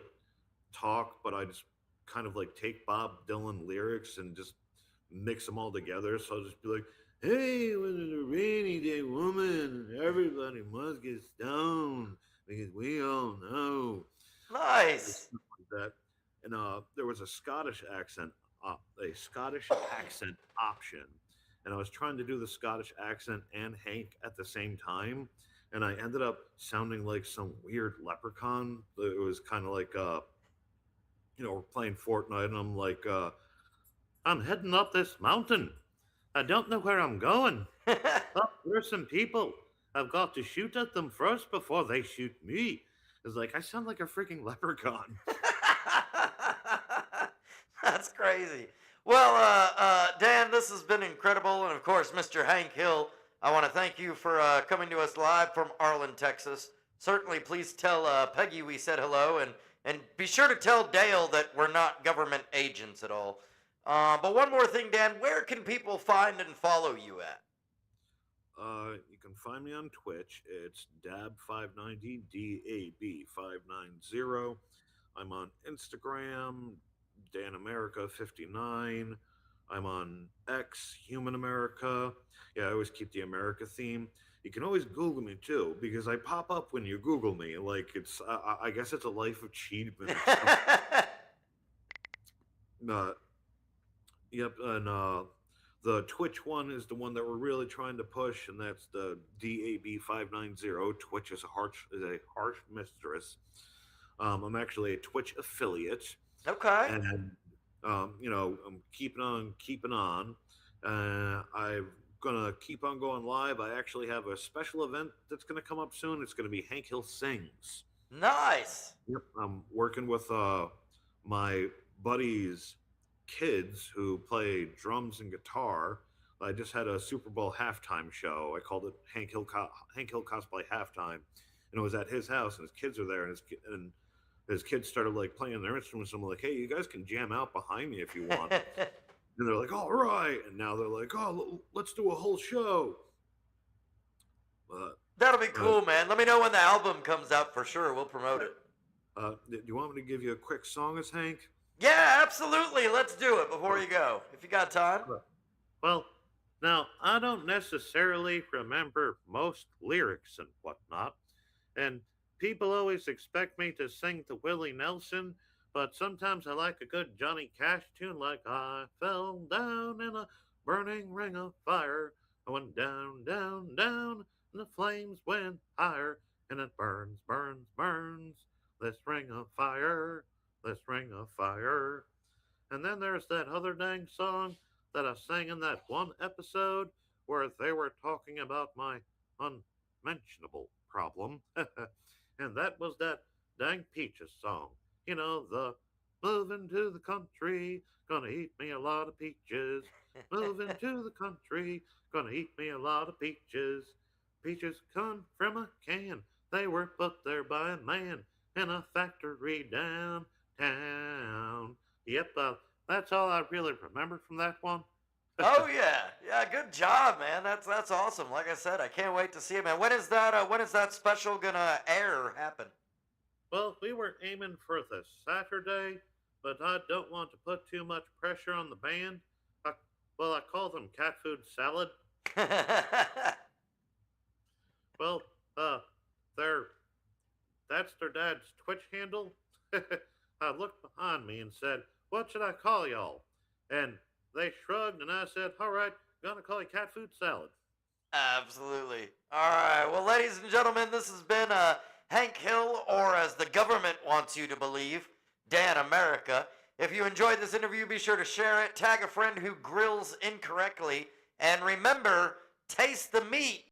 talk, but I just kind of like take Bob Dylan lyrics and just mix them all together. So I'll just be like, "Hey, when it's a rainy day, woman, everybody must get stoned because we all know." Nice. Like that. And there was a Scottish accent option, and I was trying to do the Scottish accent and Hank at the same time, and I ended up sounding like some weird leprechaun. It was kind of like, we're playing Fortnite, and I'm like, "I'm heading up this mountain. I don't know where I'm going. Oh, there's some people. I've got to shoot at them first before they shoot me." It's like, I sound like a freaking leprechaun. That's crazy. Well, Dan, this has been incredible. And of course, Mr. Hank Hill, I want to thank you for coming to us live from Arlen, Texas. Certainly, please tell Peggy we said hello, and be sure to tell Dale that we're not government agents at all. But one more thing, Dan, where can people find and follow you at? You can find me on Twitch. It's Dab590, DAB590. I'm on Instagram, DanAmerica59. I'm on X, Human America. Yeah, I always keep the America theme. You can always Google me too, because I pop up when you Google me. Like, it's, I guess it's a life achievement. Yep, and the Twitch one is the one that we're really trying to push, and that's the DAB590. Twitch is a harsh mistress. I'm actually a Twitch affiliate. Okay. And I'm keeping on. I'm gonna keep on going live. I actually have a special event that's gonna come up soon. It's gonna be Hank Hill Sings. Nice. Yep, I'm working with my buddies' kids who play drums and guitar. I just had a Super Bowl halftime show. I called it Hank Hill Cosplay Halftime, and it was at his house, and his kids are there, and his kids started like playing their instruments. I'm like, hey, you guys can jam out behind me if you want. And they're like, all right. And now they're like, oh, let's do a whole show. That'll be cool, man. Let me know when the album comes out for sure. We'll promote it. Do you want me to give you a quick song as Hank? Yeah, absolutely. Let's do it before you go, if you got time. Well, now, I don't necessarily remember most lyrics and whatnot, and people always expect me to sing to Willie Nelson, but sometimes I like a good Johnny Cash tune like I fell down in a burning ring of fire. I went down, down, down, and the flames went higher, and it burns, burns, burns, this ring of fire, this ring of fire. And then there's that other dang song that I sang in that one episode where they were talking about my unmentionable problem. And that was that dang Peaches song. You know, the moving to the country, gonna eat me a lot of peaches. Moving to the country, gonna eat me a lot of peaches. Peaches come from a can, they were put there by a man in a factory downtown. Yep, that's all I really remember from that one. Oh yeah, good job, man. That's awesome. Like I said, I can't wait to see it, man. When is that special gonna air or happen? Well, we were aiming for this Saturday, but I don't want to put too much pressure on the band. I call them cat food salad. Well, that's their dad's Twitch handle. I looked behind me and said, what should I call y'all? And they shrugged, and I said, all right, gonna call you cat food salad. Absolutely. All right. Well, ladies and gentlemen, this has been Hank Hill, or as the government wants you to believe, Dan America. If you enjoyed this interview, be sure to share it, tag a friend who grills incorrectly, and remember, taste the meat.